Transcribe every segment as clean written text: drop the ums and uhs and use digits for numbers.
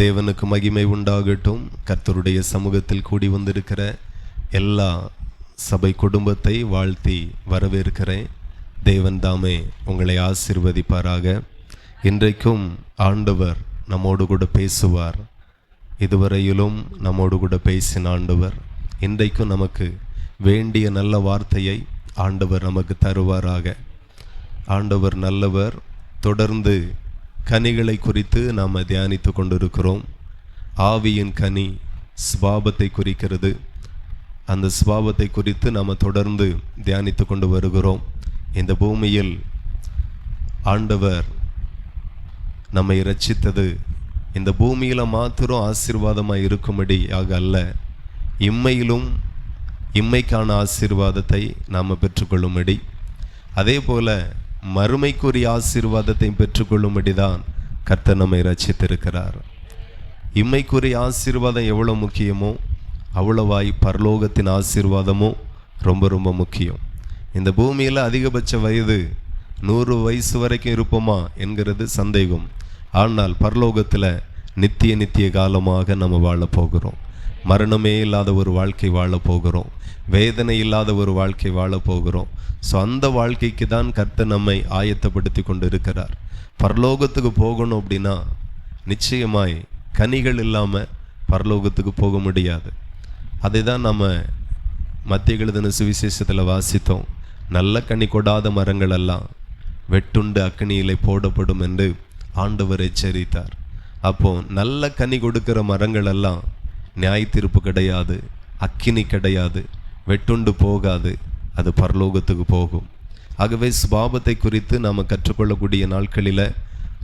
தேவனுக்கு மகிமை உண்டாகட்டும். கர்த்தருடைய சமூகத்தில் கூடி வந்திருக்கிற எல்லா சபை குடும்பத்தை வாழ்த்தி வரவேற்கிறேன். தேவன் தாமே உங்களை ஆசீர்வதிப்பாராக. இன்றைக்கும் ஆண்டவர் நம்மோடு கூட பேசுவார். இதுவரையிலும் நம்மோடு கூட பேசின ஆண்டவர் இன்றைக்கும் நமக்கு வேண்டிய நல்ல வார்த்தையை ஆண்டவர் நமக்கு தருவாராக. ஆண்டவர் நல்லவர். தொடர்ந்து கனிகளை குறித்து நாம் தியானித்து கொண்டிருக்கிறோம். ஆவியின் கனி சுபாவத்தை குறிக்கிறது. அந்த சுபாவத்தை குறித்து நாம் தொடர்ந்து தியானித்து கொண்டு வருகிறோம். இந்த பூமியில் ஆண்டவர் நம்மை இரட்சித்தது இந்த பூமியில் மாத்திரம் ஆசீர்வாதமாக இருக்கும்படியாக அல்ல, இம்மையிலும் இம்மைக்கான ஆசீர்வாதத்தை நாம் பெற்றுக்கொள்ளும்படி, அதே போல மறுமைக்குரிய ஆசீர்வாதத்தை பெற்றுக்கொள்ளும்படி தான் கர்த்தர் நம்மை இரட்சித்திருக்கிறார். இம்மைக்குரிய ஆசீர்வாதம் எவ்வளோ முக்கியமோ அவ்வளவாய் பரலோகத்தின் ஆசீர்வாதமும் ரொம்ப ரொம்ப முக்கியம். இந்த பூமியில் அதிகபட்ச வயது 100 வயசு வரைக்கும் இருப்போமா என்கிறது சந்தேகம். ஆனால் பரலோகத்தில் நித்திய காலமாக நம்ம வாழப்போகிறோம். மரணமே இல்லாத ஒரு வாழ்க்கை வாழப்போகிறோம். வேதனை இல்லாத ஒரு வாழ்க்கை வாழப்போகிறோம். ஸோ அந்த வாழ்க்கைக்கு தான் கர்த்தர் நம்மை ஆயத்தப்படுத்தி கொண்டு இருக்கிறார். பரலோகத்துக்கு போகணும் அப்படின்னா நிச்சயமாய் கனிகள் இல்லாமல் பரலோகத்துக்கு போக முடியாது. அதை தான் நம்ம மத்திய எழுதின சுவிசேஷத்தில் வாசித்தோம். நல்ல கனி கொடாத மரங்கள் எல்லாம் வெட்டுண்டு அக்கினியிலே போடப்படும் என்று ஆண்டவர் எச்சரித்தார். அப்போ நல்ல கனி கொடுக்கிற மரங்கள் எல்லாம் நியாய தீர்ப்பு கிடையாது, அக்கினி கிடையாது, வெட்டுண்டு போகாது, அது பரலோகத்துக்கு போகும். ஆகவே சுபாவத்தை குறித்து நாம் கற்றுக்கொள்ளக்கூடிய நாட்களில்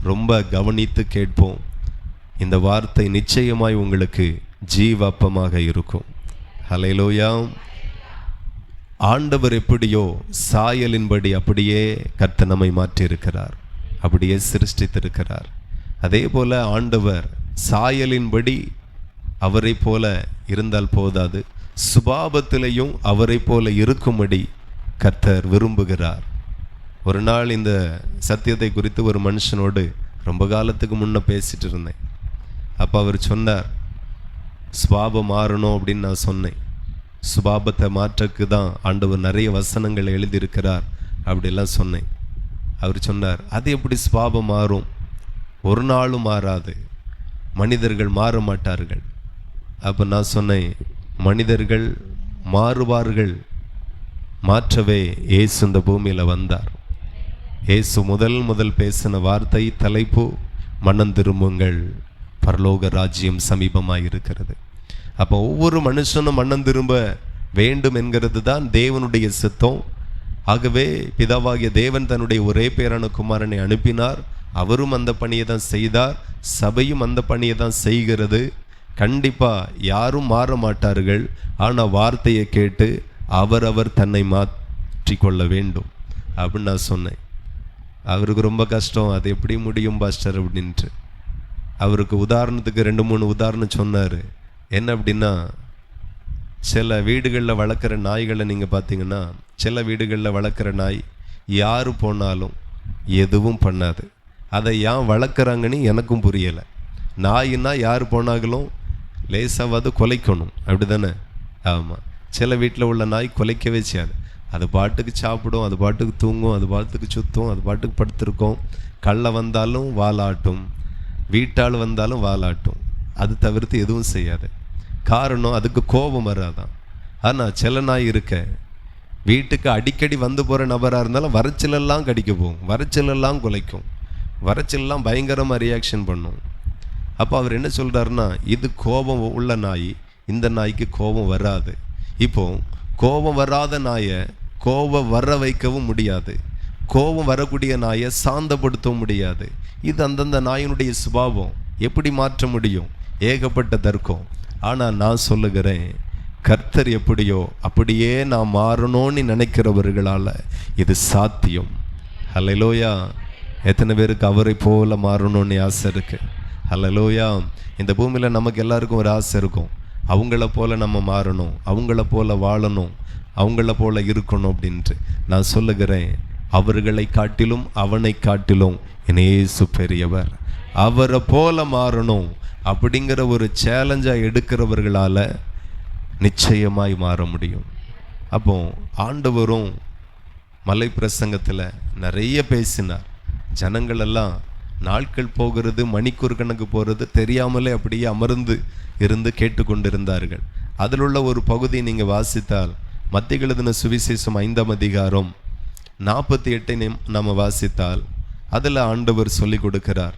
ரொம்ப கவனித்து கேட்போம். இந்த வார்த்தை நிச்சயமாய் உங்களுக்கு ஜீவாப்பமாக இருக்கும். ஹல்லேலூயா. ஆண்டவர் எப்படியோ சாயலின்படி அப்படியே கர்த்தர் நம்மை மாற்றியிருக்கிறார், அப்படியே சிருஷ்டித்திருக்கிறார். அதே போல ஆண்டவர் சாயலின்படி அவரை போல இருந்தால் போதாது, சுபாவத்திலையும் அவரை போல இருக்கும்படி கர்த்தர் விரும்புகிறார். ஒரு நாள் இந்த சத்தியத்தை குறித்து ஒரு மனுஷனோடு ரொம்ப காலத்துக்கு முன்னே பேசிட்டு இருந்தேன். அப்போ அவர் சொன்னார், சுபாவம் மாறணும் அப்படின்னு நான் சொன்னேன். சுபாவத்தை மாற்றக்கு தான் ஆண்டவர் நிறைய வசனங்கள் எழுதியிருக்கிறார் அப்படிலாம் சொன்னேன். அவர் சொன்னார், அது எப்படி சுபாவம் மாறும்? ஒரு நாளும் மாறாது, மனிதர்கள் மாற மாட்டார்கள். அப்போ நான் சொன்னேன், மனிதர்கள் மாறுவார்கள், மாற்றவே இயேசு இந்த பூமியில் வந்தார். இயேசு முதல் பேசின வார்த்தை தலைப்பு மனம் திரும்புங்கள், பரலோக ராஜ்யம் சமீபமாக இருக்கிறது. அப்போ ஒவ்வொரு மனுஷனும் மனம் திரும்ப வேண்டும் என்கிறது தான் தேவனுடைய சித்தம். ஆகவே பிதாவாகிய தேவன் தன்னுடைய ஒரே பேரான குமாரனை அனுப்பினார். அவரும் அந்த பணியை தான் செய்தார், சபையும் அந்த பணியை தான் செய்கிறது. கண்டிப்பாக யாரும் மாற மாட்டார்கள். ஆனால் வார்த்தையை கேட்டு அவரவர் தன்னை மாற்றிக்கொள்ள வேண்டும் அப்படின்னு நான் சொன்னேன். அவருக்கு ரொம்ப கஷ்டம், அது எப்படி முடியும் பாஸ்டர் அப்படின்ட்டு. அவருக்கு உதாரணத்துக்கு 2-3 உதாரணம் சொன்னார். என்ன அப்படின்னா, சில வீடுகளில் வளர்க்குற நாய்களை நீங்கள் பார்த்தீங்கன்னா, சில வீடுகளில் வளர்க்குற நாய் யார் போனாலும் எதுவும் பண்ணாது. அதை ஏன் வளர்க்குறாங்கன்னு எனக்கும் புரியலை. நாயின்னா யார் போனாங்களும் லேசாவது கொலைக்கணும், அப்படி தானே? ஆமாம். சில வீட்டில் உள்ள நாய் கொலைக்கவே செய்யாது. அது பாட்டுக்கு சாப்பிடும், அது பாட்டுக்கு தூங்கும், அது பாட்டுக்கு சுற்றும், அது பாட்டுக்கு படுத்திருக்கும். கள்ள வந்தாலும் வாலாட்டும், வீட்டால் வந்தாலும் வாலாட்டும், அது தவிர்த்து எதுவும் செய்யாது. காரணம், அதுக்கு கோபம் வராதான். ஆனால் சில நாய் இருக்க வீட்டுக்கு அடிக்கடி வந்து போகிற நபராக இருந்தாலும் வரைச்சலெல்லாம் கடிக்க போகும், வரைச்சலெல்லாம் குலைக்கும், வரைச்சலெல்லாம் பயங்கரமாக ரியாக்ஷன் பண்ணும். அப்போ அவர் என்ன சொல்கிறாருன்னா, இது கோபம் உள்ள நாய், இந்த நாய்க்கு கோபம் வராது. இப்போ கோபம் வராத நாயை கோபம் வர வைக்கவும் முடியாது, கோபம் வரக்கூடிய நாயை சாந்தப்படுத்தவும் முடியாது. இது அந்தந்த நாயினுடைய சுபாவம். எப்படி மாற்ற முடியும்? ஏகப்பட்ட தர்க்கம். ஆனால் நான் சொல்லுகிறேன், கர்த்தர் எப்படியோ அப்படியே நான் மாறணும்னு நினைக்கிறவர்களால் இது சாத்தியம். ஹல்லேலூயா. எத்தனை பேருக்கு அவரை போல மாறணும்னு ஆசை இருக்குது? ஹல்லேலூயா. இந்த பூமியில் நமக்கு எல்லாருக்கும் ஒரு ஆசை இருக்கும், அவங்கள போல நம்ம மாறணும், அவங்கள போல வாழணும், அவங்கள போல இருக்கணும் அப்படின்ட்டு. நான் சொல்லுகிறேன், அவர்களை காட்டிலும் அவனை காட்டிலும் இயேசு பெரியவர். அவரை போல மாறணும் அப்படிங்கிற ஒரு சேலஞ்சாக எடுக்கிறவர்களால் நிச்சயமாய் மாற முடியும். அப்போ ஆண்டவரும் மலை பிரசங்கத்தில் நிறைய பேசினார். ஜனங்களெல்லாம் நாட்கள் போகிறது, மணிக்கூர் கணக்கு போகிறது தெரியாமலே அப்படியே அமர்ந்து இருந்து கேட்டுக்கொண்டிருந்தார்கள். அதில் உள்ள ஒரு பகுதி நீங்கள் வாசித்தால் மத்திய எழுதின சுவிசேஷம் 5ஆம் அதிகாரம் 48 நம்ம வாசித்தால் அதில் ஆண்டவர் சொல்லி கொடுக்கிறார்.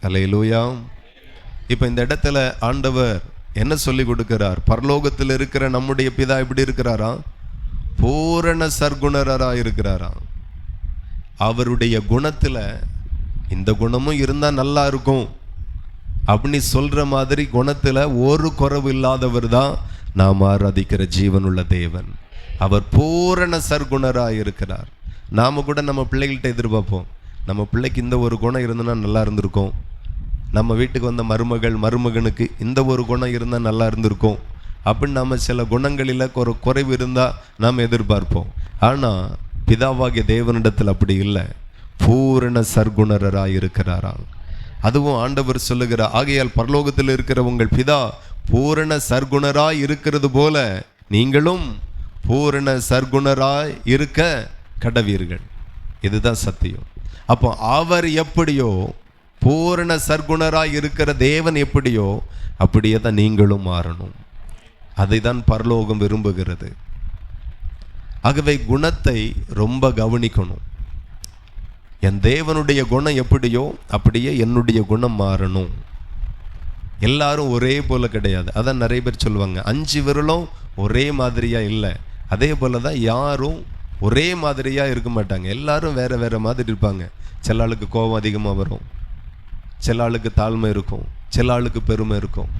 அல்லேலூயா. இப்போ இந்த இடத்துல ஆண்டவர் என்ன சொல்லி கொடுக்கிறார்? பரலோகத்தில் இருக்கிற நம்முடைய பிதா எப்படி இருக்கிறாரா? பூரண சர்க்குணரா இருக்கிறாரா? அவருடைய குணத்தில் இந்த குணமும் இருந்தால் நல்லா இருக்கும் அப்படின்னு சொல்ற மாதிரி குணத்தில் ஒரு குறைவு இல்லாதவர் தான் நாம் ஆராதிக்கிற ஜீவனுள்ள தேவன். அவர் பூரண சர்க்குணராக இருக்கிறார். நாம் கூட நம்ம பிள்ளைகள்கிட்ட எதிர்பார்ப்போம், நம்ம பிள்ளைக்கு இந்த ஒரு குணம் இருந்ததுன்னா நல்லா இருந்திருக்கும், நம்ம வீட்டுக்கு வந்த மருமகனுக்கு இந்த ஒரு குணம் இருந்தால் நல்லா இருந்திருக்கும் அப்படின்னு நம்ம சில குணங்களில் ஒரு குறைவு இருந்தால் நாம் எதிர்பார்ப்போம். ஆனால் பிதாவாகிய தேவனிடத்தில் அப்படி இல்லை, பூரண சர்க்குணராக இருக்கிறாராம். அதுவும் ஆண்டவர் சொல்லுகிறார், ஆகையால் பரலோகத்தில் இருக்கிற உங்கள் பிதா பூரண சர்க்குணராய் இருக்கிறது போல நீங்களும் பூரண சர்க்குணராய் இருக்க கடவீர்கள். இதுதான் சத்தியம். அப்போ அவர் எப்படியோ பூரண சர்க்குணராய் இருக்கிற தேவன் எப்படியோ அப்படியே தான் நீங்களும் மாறணும். அதை தான் பரலோகம் விரும்புகிறது. ஆகவே குணத்தை ரொம்ப கவனிக்கணும். என் தேவனுடைய குணம் எப்படியோ அப்படியே என்னுடைய குணம் மாறணும். எல்லாரும் ஒரே போல கிடையாது. அதான் நிறைய பேர் சொல்லுவாங்க, 5 விரலும் ஒரே மாதிரியா இல்லை. அதே போல தான் யாரும் ஒரே மாதிரியா இருக்க மாட்டாங்க. எல்லாரும் வேற வேற மாதிரி இருப்பாங்க. சில ஆளுக்கு கோபம் அதிகமாக வரும், சில ஆளுக்கு தாழ்மை இருக்கும், சில ஆளுக்கு பெருமை இருக்கும்.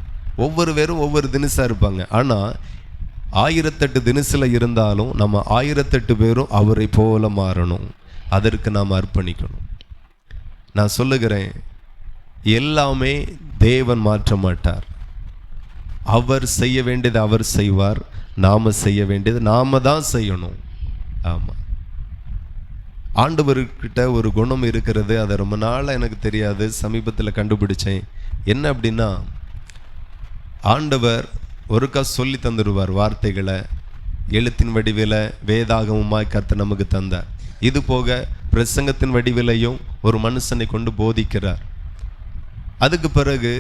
ஒவ்வொரு பேரும் ஒவ்வொரு தினசாக இருப்பாங்க. ஆனால் 1008 தினசில் இருந்தாலும் நம்ம 1008 பேரும் அவரை போல மாறணும். அதற்கு நாம் அர்ப்பணிக்கணும். நான் சொல்லுகிறேன், எல்லாமே தேவன் மாற்ற மாட்டார். அவர் செய்ய வேண்டியது அவர் செய்வார், நாம செய்ய வேண்டியது நாம தான் செய்யணும். ஆமாம், ஆண்டவர்கிட்ட ஒரு குணம் இருக்கிறது. அதை ரொம்ப நாளாக எனக்கு தெரியாது, சமீபத்தில் கண்டுபிடிச்சேன். என்ன அப்படின்னா, ஆண்டவர் ஒருக்கா சொல்லி தந்துடுவார் வார்த்தைகளை, எழுத்தின் வடிவில் வேதாகமுமாய் கர்த்தர் நமக்கு தந்தார். இது போக பிரசங்கத்தின் வடிவிலையும் ஒரு மனுஷனை கொண்டு போதிக்கிறார். அதுக்கு பிறகு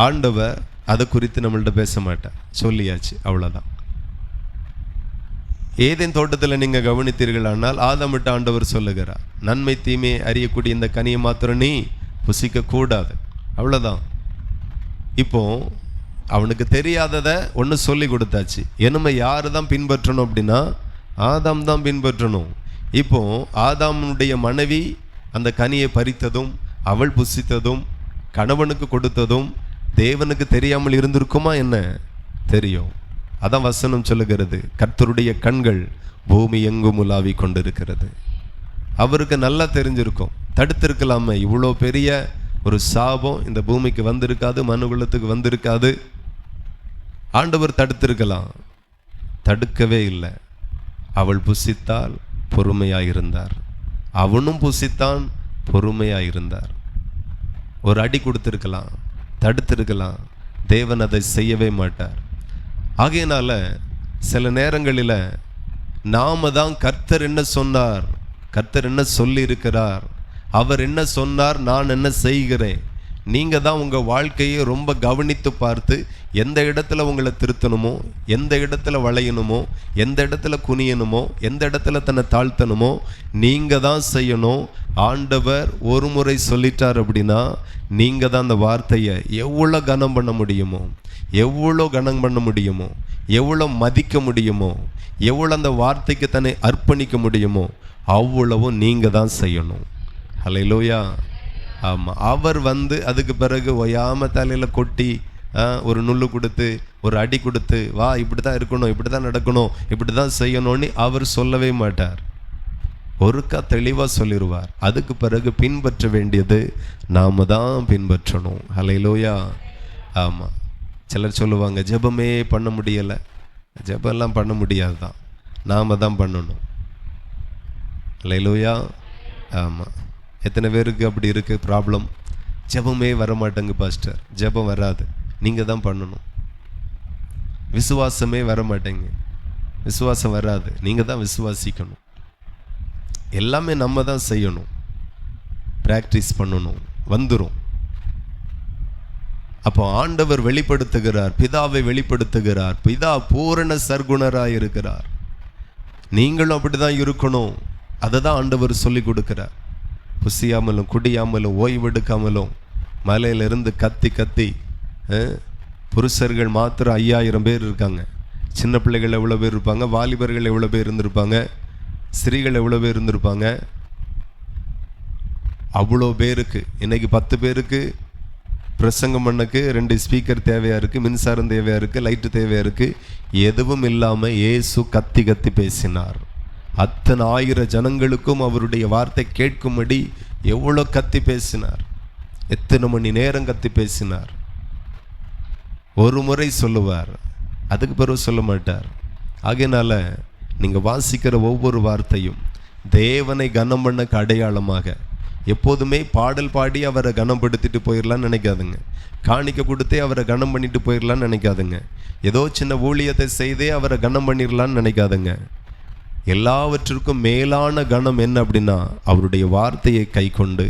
ஆண்டவர் அதை குறித்து நம்மள்ட்ட பேச மாட்டார், சொல்லியாச்சு, அவ்வளோதான். ஏதேன் தோட்டத்தில் நீங்கள் கவனித்தீர்களானால் ஆதாமிட்ட ஆண்டவர் சொல்லுகிறார், நன்மை தீமை அறியக்கூடிய இந்த கனியை மாத்திரம் நீ புசிக்க கூடாது, அவ்வளோதான். இப்போ அவனுக்கு தெரியாததை ஒன்று சொல்லி கொடுத்தாச்சு. இனிமே யாரு தான் பின்பற்றணும் அப்படின்னா ஆதாம் தான் பின்பற்றணும். இப்போ ஆதாமுடைய மனைவி அந்த கனியை பறித்ததும் அவள் புசித்ததும் கணவனுக்கு கொடுத்ததும் தேவனுக்கு தெரியாமல் இருந்திருக்குமா? என்ன தெரியும். அதான் வசனம் சொல்லுகிறது, கர்த்தருடைய கண்கள் பூமி எங்கும் உலாவி கொண்டிருக்கிறது. அவருக்கு நல்லா தெரிஞ்சிருக்கும், தடுத்திருக்கலாமே, இவ்வளோ பெரிய ஒரு சாபம் இந்த பூமிக்கு வந்திருக்காது, மனுகுலத்துக்கு வந்திருக்காது. ஆண்டவர் தடுத்திருக்கலாம், தடுக்கவே இல்லை. அவள் புசித்தால் பொறுமையாயிருந்தார், அவனும் புசித்தான் பொறுமையாயிருந்தார். ஒரு அடி கொடுத்திருக்கலாம், தடுத்திருக்கலாம், தேவன் அதை செய்யவே மாட்டார். ஆகையினால சில நேரங்களில் நாம தான் கர்த்தர் என்ன சொன்னார், கர்த்தர் என்ன சொல்லி இருக்கிறார், அவர் என்ன சொன்னார், நான் என்ன செய்கிறேன், நீங்கள் தான் உங்கள் வாழ்க்கையை ரொம்ப கவனித்து பார்த்து எந்த இடத்துல உங்களை திருத்தணுமோ, எந்த இடத்துல வளையணுமோ, எந்த இடத்துல குனியணுமோ, எந்த இடத்துல தன்னை தாழ்த்தணுமோ நீங்கள் தான் செய்யணும். ஆண்டவர் ஒரு முறை சொல்லிட்டார் அப்படின்னா நீங்கள் தான் அந்த வார்த்தையை எவ்வளோ கனம் பண்ண முடியுமோ, எவ்வளோ கனம் பண்ண முடியுமோ, எவ்வளோ மதிக்க முடியுமோ, எவ்வளோ அந்த வார்த்தைக்கு தன்னை அர்ப்பணிக்க முடியுமோ அவ்வளவும் நீங்கள் தான் செய்யணும். ஹல்லேலூயா. ஆமாம், அவர் அதுக்கு பிறகு ஒயாமல் தலையில் கொட்டி ஒரு நுள்ளு கொடுத்து ஒரு அடி கொடுத்து வா இப்படி தான் இருக்கணும், இப்படி தான் நடக்கணும், இப்படி தான் செய்யணும்னு அவர் சொல்லவே மாட்டார். ஒருக்கா தெளிவாக சொல்லிடுவார். அதுக்கு பிறகு பின்பற்ற வேண்டியது நாம் தான் பின்பற்றணும். ஹல்லேலூயா. ஆமாம், சிலர் சொல்லுவாங்க ஜெபமே பண்ண முடியலை. ஜெபம்லாம் பண்ண முடியாது தான். நாம் தான் பண்ணணும். அல்லேலூயா. ஆமாம். எத்தனை பேருக்கு அப்படி இருக்குது ப்ராப்ளம்? ஜெபமே வர மாட்டேங்க பாஸ்டர். ஜெபம் வராது, நீங்கள் தான் பண்ணணும். விசுவாசமே வர மாட்டேங்க, விசுவாசம் வராது, நீங்கள் தான் விசுவாசிக்கணும். எல்லாமே நம்ம தான் செய்யணும், ப்ராக்டிஸ் பண்ணணும், வந்துடும். அப்போ ஆண்டவர் வெளிப்படுத்துகிறார், பிதாவை வெளிப்படுத்துகிறார். பிதா பூரண சர்க்குணராய் இருக்கிறார். நீங்களும் அப்படிதான் இருக்கணும். அதை தான் ஆண்டவர் சொல்லி கொடுக்கிறார். புசியாமலும் குடியாமலும் ஓய்வெடுக்காமலும் மலையிலிருந்து கத்தி கத்தி புருஷர்கள் மாத்திரம் 5000 பேர் இருக்காங்க. சின்ன பிள்ளைகள் எவ்வளோ பேர் இருப்பாங்க, வாலிபர்கள் எவ்வளோ பேர் இருந்திருப்பாங்க, ஸ்திரீகள் எவ்வளோ பேர் இருந்திருப்பாங்க. அவ்வளோ பேருக்கு இன்னைக்கு 10 பேருக்கு பிரசங்கம் பண்ணக்கு 2 ஸ்பீக்கர் தேவையாக இருக்குது, மின்சாரம் தேவையாக இருக்குது, லைட்டு தேவையாக இருக்குது. எதுவும் இல்லாமல் இயேசு கத்தி கத்தி பேசினார். அத்தனை 1000 ஜனங்களுக்கும் அவருடைய வார்த்தை கேட்கும்படி எவ்வளோ கத்தி பேசினார். எத்தனை மணி நேரம் கத்தி பேசினார். ஒரு முறை சொல்லுவார், அதுக்கு பிறகு சொல்ல மாட்டார். ஆகையினால நீங்கள் வாசிக்கிற ஒவ்வொரு வார்த்தையும் தேவனை கனம் பண்ணக்கு அடையாளமாக. எப்போதுமே பாடல் பாடி அவரை கனப்படுத்திட்டு போயிடலான்னு நினைக்காதுங்க. காணிக்க கொடுத்தே அவரை கனம் பண்ணிட்டு போயிடலான்னு நினைக்காதுங்க. ஏதோ சின்ன ஊழியத்தை செய்தே அவரை கனம் பண்ணிடலான்னு நினைக்காதுங்க. எல்லாவற்றிற்கும் மேலான கனம் என்ன அப்படின்னா, அவருடைய வார்த்தையை கை கொண்டு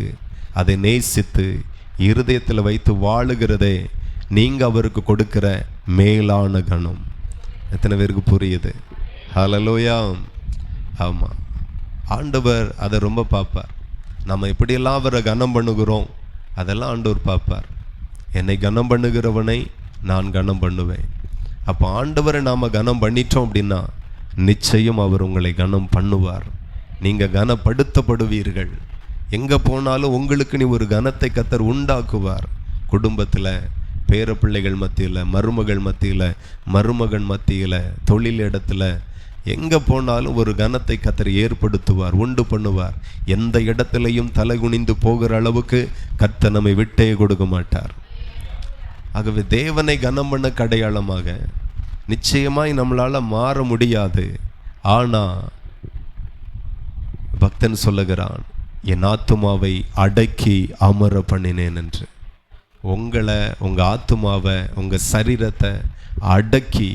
அதை நேசித்து இருதயத்தில் வைத்து வாழுகிறதே நீங்கள் அவருக்கு கொடுக்கிற மேலான கனம். எத்தனை பேருக்கு புரியுது? ஹல்லேலூயா. ஆமாம், ஆண்டவர் அதை ரொம்ப பார்ப்பார். நம்ம எப்படியெல்லாம் அவரை கனம் பண்ணுகிறோம் அதெல்லாம் ஆண்டவர் பார்ப்பார். என்னை கனம் பண்ணுகிறவனை நான் கனம் பண்ணுவேன். அப்போ ஆண்டவரை நாம் கனம் பண்ணிட்டோம் அப்படின்னா நிச்சயம் அவர் உங்களை கனம் பண்ணுவார். நீங்கள் கனப்படுத்தப்படுவீர்கள். எங்கே போனாலும் உங்களுக்கு நீ ஒரு கனத்தை கர்த்தர் உண்டாக்குவார். குடும்பத்தில், பேர பிள்ளைகள் மத்தியில், மருமகள் மத்தியில், மருமகன் மத்தியில், தொழில் இடத்துல, எங்கே போனாலும் ஒரு கனத்தை கர்த்தர் ஏற்படுத்துவார், உண்டு பண்ணுவார். எந்த இடத்துலையும் தலை குனிந்து போகிற அளவுக்கு கர்த்தர் நம்மை விட்டே கொடுக்க மாட்டார். ஆகவே தேவனை கனம் பண்ண அடையாளமாக நிச்சயமாய் நம்மளால் மாற முடியாது. ஆனால் பக்தன் சொல்லுகிறான், என் ஆத்துமாவை அடக்கி அமர பண்ணினேன் என்று. உங்களை, உங்கள் ஆத்துமாவை, உங்கள் சரீரத்தை அடக்கி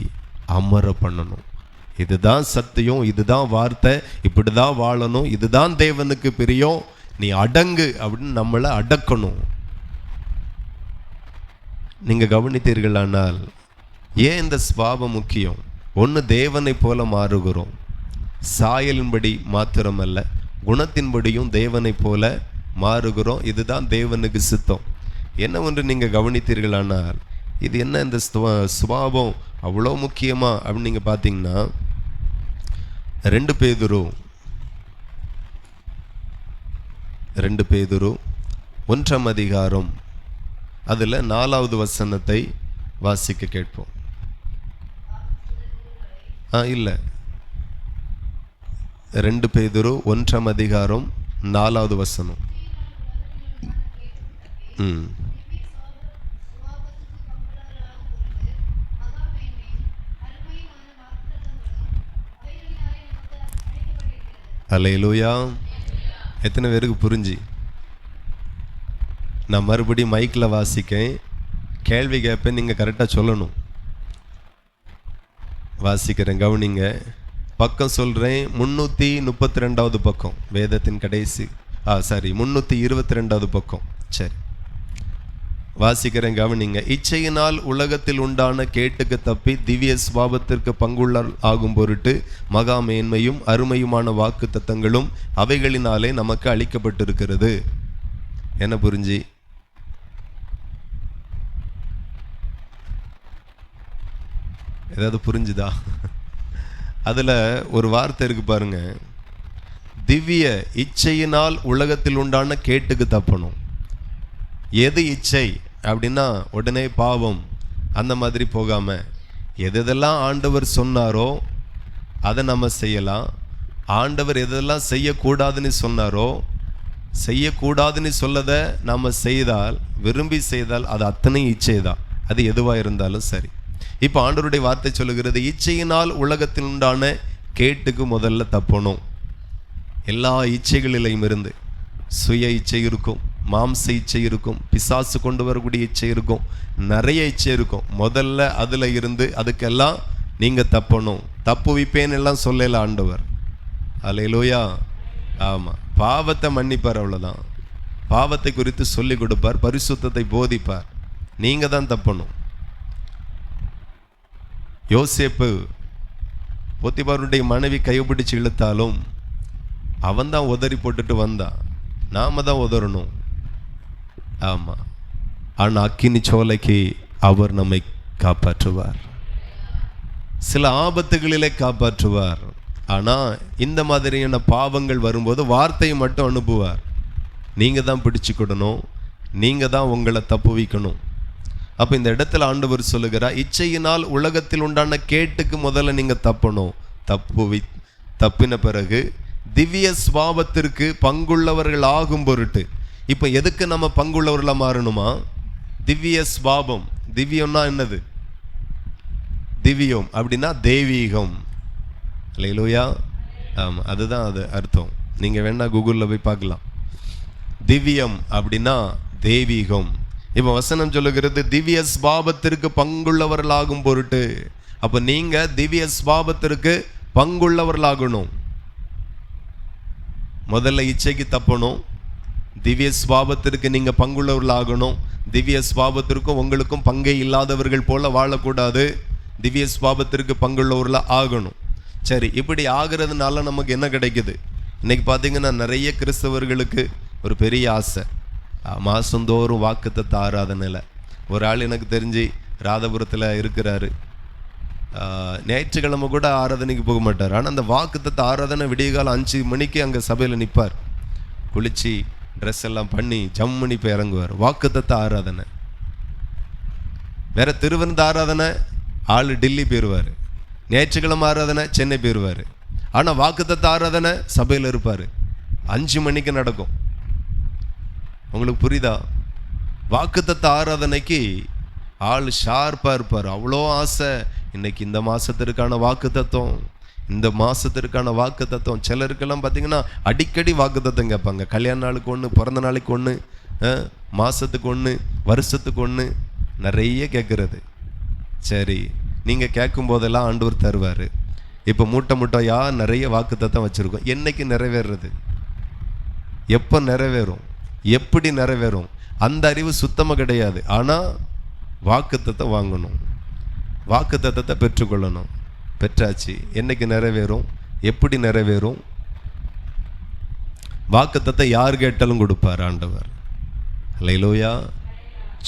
அமர பண்ணணும். இதுதான் சத்தியம், இதுதான் வார்த்தை, இப்படி தான் வாழணும், இதுதான் தேவனுக்கு பிரியம், நீ அடங்கு அப்படின்னு நம்மளை அடக்கணும். நீங்கள் கவனித்தீர்களானால் ஏன் இந்த சுபாவம் முக்கியம்? ஒன்று, தேவனை போல மாறுகிறோம். சாயலின்படி மாத்திரமல்ல, குணத்தின்படியும் தேவனை போல மாறுகிறோம். இதுதான் தேவனுக்கு சித்தம். என்ன ஒன்று நீங்கள் கவனித்தீர்களானால், இது என்ன இந்த சுபாவம் அவ்வளோ முக்கியமா அப்படின்னு நீங்கள் பார்த்தீங்கன்னா, 2 பேதுரு 1ஆம் அதிகாரம் அதில் 4வது வசனத்தை வாசிக்க கேட்போம். இல்லை, 2 பேதுரு 1ஆம் அதிகாரம் 4வது வசனம். அல்லேலூயா. எத்தனை பேருக்கு புரிஞ்சு? நான் மறுபடியும் மைக்கில் வாசிக்கேன், கேள்வி கேட்பேன், நீங்கள் கரெக்டாக சொல்லணும். வாசிக்கிறேன், கவனிங்க. பக்கம் சொல்கிறேன், 332வது பக்கம், வேதத்தின் கடைசி 322வது பக்கம். சரி, வாசிக்கிறேன், கவனிங்க. இச்சையினால் உலகத்தில் உண்டான கேட்டுக்கு தப்பி திவ்ய சுபாவத்திற்கு பங்குள்ள ஆகும் பொருட்டு மகா மேன்மையும் அருமையுமான வாக்கு தத்தங்களும் அவைகளினாலே நமக்கு அளிக்கப்பட்டிருக்கிறது. என்ன புரிஞ்சு? ஏதாவது புரிஞ்சுதா? அதில் ஒரு வார்த்தை இருக்கு பாருங்க, திவ்ய இச்சையினால் உலகத்தில் உண்டான கேட்டுக்கு தப்பணும். எது இச்சை அப்படின்னா உடனே பாவம் அந்த மாதிரி போகாமல், எதெல்லாம் ஆண்டவர் சொன்னாரோ அதை நம்ம செய்யலாம். ஆண்டவர் எதெல்லாம் செய்யக்கூடாதுன்னு சொன்னாரோ, செய்யக்கூடாதுன்னு சொல்லதை நம்ம செய்தால், விரும்பி செய்தால் அது அத்தனை இச்சை தான். அது எதுவாக இருந்தாலும் சரி. இப்போ ஆண்டவருடைய வார்த்தை சொல்லுகிறது, இச்சையினால் உலகத்தில் உண்டான கேட்டுக்கு முதல்ல தப்பணும். எல்லா இச்சைகளிலையும் இருந்து சுய இச்சை இருக்கும், மாம்ச இச்சை இருக்கும், பிசாசு கொண்டு வரக்கூடிய இச்சை இருக்கும், நிறைய இச்சை இருக்கும். முதல்ல அதில் இருந்து அதுக்கெல்லாம் நீங்கள் தப்பணும். தப்புவிப்பேன்னு எல்லாம் சொல்லல ஆண்டவர். அல்லேலூயா. ஆமாம், பாவத்தை மன்னிப்பார், அவ்வளோதான். பாவத்தை குறித்து சொல்லி கொடுப்பார், பரிசுத்தத்தை போதிப்பார். நீங்கள் தான் தப்பணும். யோசேப்பு போத்திபாருடைய மனைவி கைப்பிடிச்சு இழுத்தாலும் அவன் தான் உதறி போட்டுட்டு வந்தான். நாம தான் உதறணும். ஆமாம், ஆனால் அக்கினி சோலைக்கு அவர் நம்மை காப்பாற்றுவார், சில ஆபத்துகளிலே காப்பாற்றுவார். ஆனால் இந்த மாதிரியான பாவங்கள் வரும்போது வார்த்தையை மட்டும் அனுப்புவார். நீங்கள் தான் பிடிச்சுக்கிடணும், நீங்கள் தான் உங்களை தப்புவிக்கணும். அப்போ இந்த இடத்துல ஆண்டவர் சொல்லுகிறார், இச்சையினால் உலகத்தில் உண்டான கேட்டுக்கு முதல்ல நீங்கள் தப்பணும். தப்பின பிறகு திவ்ய ஸ்வாபத்திற்கு பங்குள்ளவர்கள் ஆகும் பொருட்டு. இப்போ எதுக்கு நம்ம பங்குள்ளவர்களாக மாறணுமா? திவ்ய ஸ்வாபம். திவ்யம்னா என்னது? திவ்யம் அப்படின்னா தெய்வீகம். அல்லேலூயா. ஆமாம், அதுதான் அது அர்த்தம். நீங்கள் வேணா கூகுளில் போய் பார்க்கலாம். திவ்யம் அப்படின்னா தெய்வீகம். இப்போ வசனம் சொல்லுகிறது திவ்ய ஸ்வாபத்திற்கு பங்குள்ளவர்களாகும் பொருட்டு. அப்போ நீங்கள் திவ்ய ஸ்வாபத்திற்கு பங்குள்ளவர்களாகணும். முதல்ல இச்சைக்கு தப்பணும், திவ்ய ஸ்வாபத்திற்கு நீங்கள் பங்குள்ளவர்களாகணும். திவ்ய ஸ்வாபத்திற்கும் உங்களுக்கும் பங்கை இல்லாதவர்கள் போல வாழக்கூடாது, திவ்ய ஸ்வாபத்திற்கு பங்குள்ளவர்களாக ஆகணும். சரி, இப்படி ஆகிறதுனால நமக்கு என்ன கிடைக்குது? இன்னைக்கு பார்த்தீங்கன்னா நிறைய கிறிஸ்தவர்களுக்கு ஒரு பெரிய ஆசை, மாதந்தோறும் வாக்குத்தத்த ஆராதனையில். ஒரு ஆள் எனக்கு தெரிஞ்சு ராதபுரத்தில் இருக்கிறாரு. ஞாயிற்றுக்கிழமை கூட ஆராதனைக்கு போக மாட்டார். ஆனால் அந்த வாக்குத்தத்த ஆராதனை விடிய காலம் 5 மணிக்கு அங்கே சபையில் நிற்பார். குளிச்சு ட்ரெஸ் எல்லாம் பண்ணி ஜம்மணி போய் இறங்குவார். வாக்குத்தத்த ஆராதனை. வேற திருவிருந்த ஆராதனை ஆள் டெல்லி போயிடுவார். ஞாயிற்றுக்கிழமை ஆராதனை சென்னை போயிடுவார். ஆனால் வாக்குத்தத்த ஆராதனை சபையில் இருப்பார். 5 மணிக்கு நடக்கும். உங்களுக்கு புரியுதா? வாக்குத்தத்த ஆராதனைக்கு ஆள் ஷார்ப்பாக இருப்பார். அவ்வளோ ஆசை. இன்னைக்கு இந்த மாதத்திற்கான வாக்கு தத்துவம், இந்த மாதத்திற்கான வாக்கு தத்துவம். சிலருக்கெல்லாம் பார்த்தீங்கன்னா அடிக்கடி வாக்கு தத்துவம் கேட்பாங்க. கல்யாண நாளுக்கு ஒன்று, பிறந்த நாளைக்கு ஒன்று, மாதத்துக்கு ஒன்று, வருஷத்துக்கு ஒன்று, நிறைய கேட்குறது. சரி, நீங்கள் கேட்கும் போதெல்லாம் ஆண்டவர் தருவார். இப்போ மூட்டையா நிறைய வாக்கு தத்துவம் வச்சுருக்கோம். என்னைக்கு நிறைவேறது? எப்போ நிறைவேறும்? எப்படி நிறைவேறும்? அந்த அறிவு சுத்தமாக கிடையாது. ஆனால் வாக்குத்தத்தை வாங்கணும், வாக்குத்தத்தத்தை பெற்றுக்கொள்ளணும். பெற்றாச்சு. என்னைக்கு நிறைவேறும்? எப்படி நிறைவேறும்? வாக்குத்தத்தை யார் கேட்டாலும் கொடுப்பார் ஆண்டவர். அல்லேலூயா.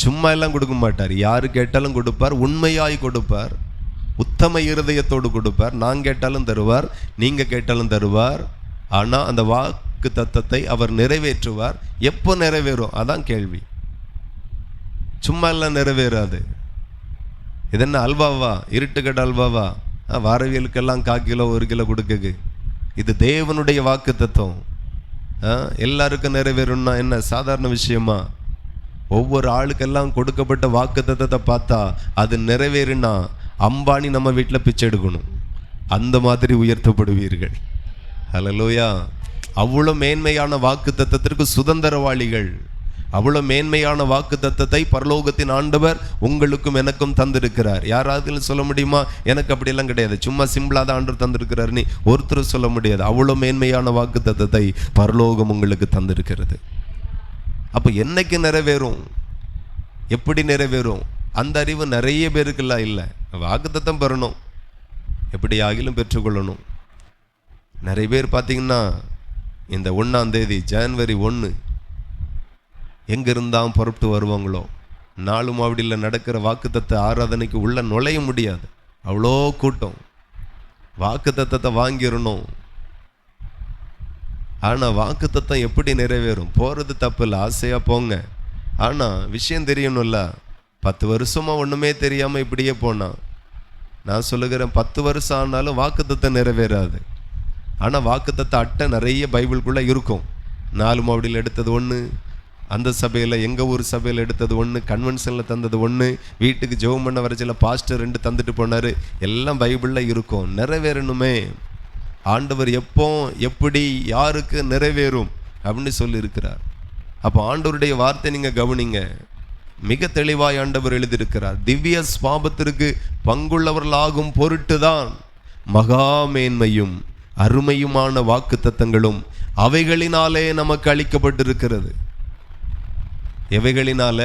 சும்மா எல்லாம் கொடுக்க மாட்டார். யார் கேட்டாலும் கொடுப்பார், உண்மையாய் கொடுப்பார், உத்தம இருதயத்தோடு கொடுப்பார். நான் கேட்டாலும் தருவார், நீங்கள் கேட்டாலும் தருவார். ஆனால் அந்த வாக்கு தத்தத்தை அவர் நிறைவேற்றுவார். எப்போ நிறைவேறும்? அதான் கேள்வி. சும்மா எல்லாம் நிறைவேறாது. இதென்ன அல்வாவா? இருட்டுக்கடை அல்வாவா? வாரவியலுக்கெல்லாம் 1/4 கிலோ 1 கிலோ கொடுக்குது. இது தேவனுடைய வாக்கு தத்துவம். எல்லாருக்கும் நிறைவேறும்னா என்ன சாதாரண விஷயமா? ஒவ்வொரு ஆளுக்கெல்லாம் கொடுக்கப்பட்ட வாக்கு தத்தத்தை பார்த்தா அது நிறைவேறுனா அம்பானி நம்ம வீட்டில் பிச்சை எடுக்கணும். அந்த மாதிரி உயர்த்தப்படுவீர்கள். ஹல்லேலூயா. அவ்வளோ மேன்மையான வாக்கு தத்தத்திற்கு சுதந்திரவாளிகள். அவ்வளோ மேன்மையான வாக்கு தத்தத்தை பரலோகத்தின் ஆண்டவர் உங்களுக்கும் எனக்கும் தந்திருக்கிறார். யாராவது சொல்ல முடியுமா எனக்கு அப்படியெல்லாம் கிடையாது, சும்மா சிம்பிளாக தான் ஆண்டவர் தந்திருக்கிறார் நீ ஒருத்தர் சொல்ல முடியாது. அவ்வளோ மேன்மையான வாக்கு தத்தத்தை பரலோகம் உங்களுக்கு தந்திருக்கிறது. அப்போ என்னைக்கு நிறைவேறும்? எப்படி நிறைவேறும்? அந்த அறிவு நிறைய பேருக்கெல்லாம் இல்லை. வாக்கு தத்தம் பெறணும், எப்படி ஆகிலும் பெற்றுக்கொள்ளணும். நிறைய பேர் பார்த்தீங்கன்னா இந்த 1ஆம் தேதி ஜனவரி 1 எங்கிருந்தான் புறப்பட்டு வருவாங்களோ, 4 மாவடியில் நடக்கிற வாக்குத்தத்த ஆராதனைக்கு உள்ள நுழைய முடியாது, அவ்வளோ கூட்டம். வாக்குத்தத்தத்தை வாங்கிடணும். ஆனால் வாக்குத்தத்தம் எப்படி நிறைவேறும்? போகிறது தப்பு இல்லை, ஆசையாக போங்க. ஆனால் விஷயம் தெரியணும்ல. 10 வருஷமாக ஒன்றுமே தெரியாமல் இப்படியே போனான். நான் சொல்லுகிறேன், 10 வருஷம் ஆனாலும் வாக்குத்தத்தம் நிறைவேறாது. ஆனால் வாக்குத்தத்த அட்டை நிறைய பைபிளுக்குள்ளே இருக்கும். 4 மாவடியில் எடுத்தது 1, அந்த சபையில் எங்கள் ஊர் சபையில் எடுத்தது 1, கன்வென்ஷனில் தந்தது 1, வீட்டுக்கு ஜெபம் பண்ண வரச்சில் பாஸ்டர் 2 தந்துட்டு போனார். எல்லாம் பைபிளில் இருக்கும். நிறைவேறணுமே. ஆண்டவர் எப்போ எப்படி யாருக்கு நிறைவேறும் அப்படின்னு சொல்லியிருக்கிறார். அப்போ ஆண்டவருடைய வார்த்தை நீங்கள் கவனிங்க, மிக தெளிவாய் ஆண்டவர் எழுதியிருக்கிறார். திவ்ய ஸ்வாபத்திற்கு பங்குள்ளவர்களாகும் பொருட்டுதான் மகா மேன்மையும் அருமையுமான வாக்கு தத்தங்களும் அவைகளினாலே நமக்கு அளிக்கப்பட்டிருக்கிறது. எவைகளினால?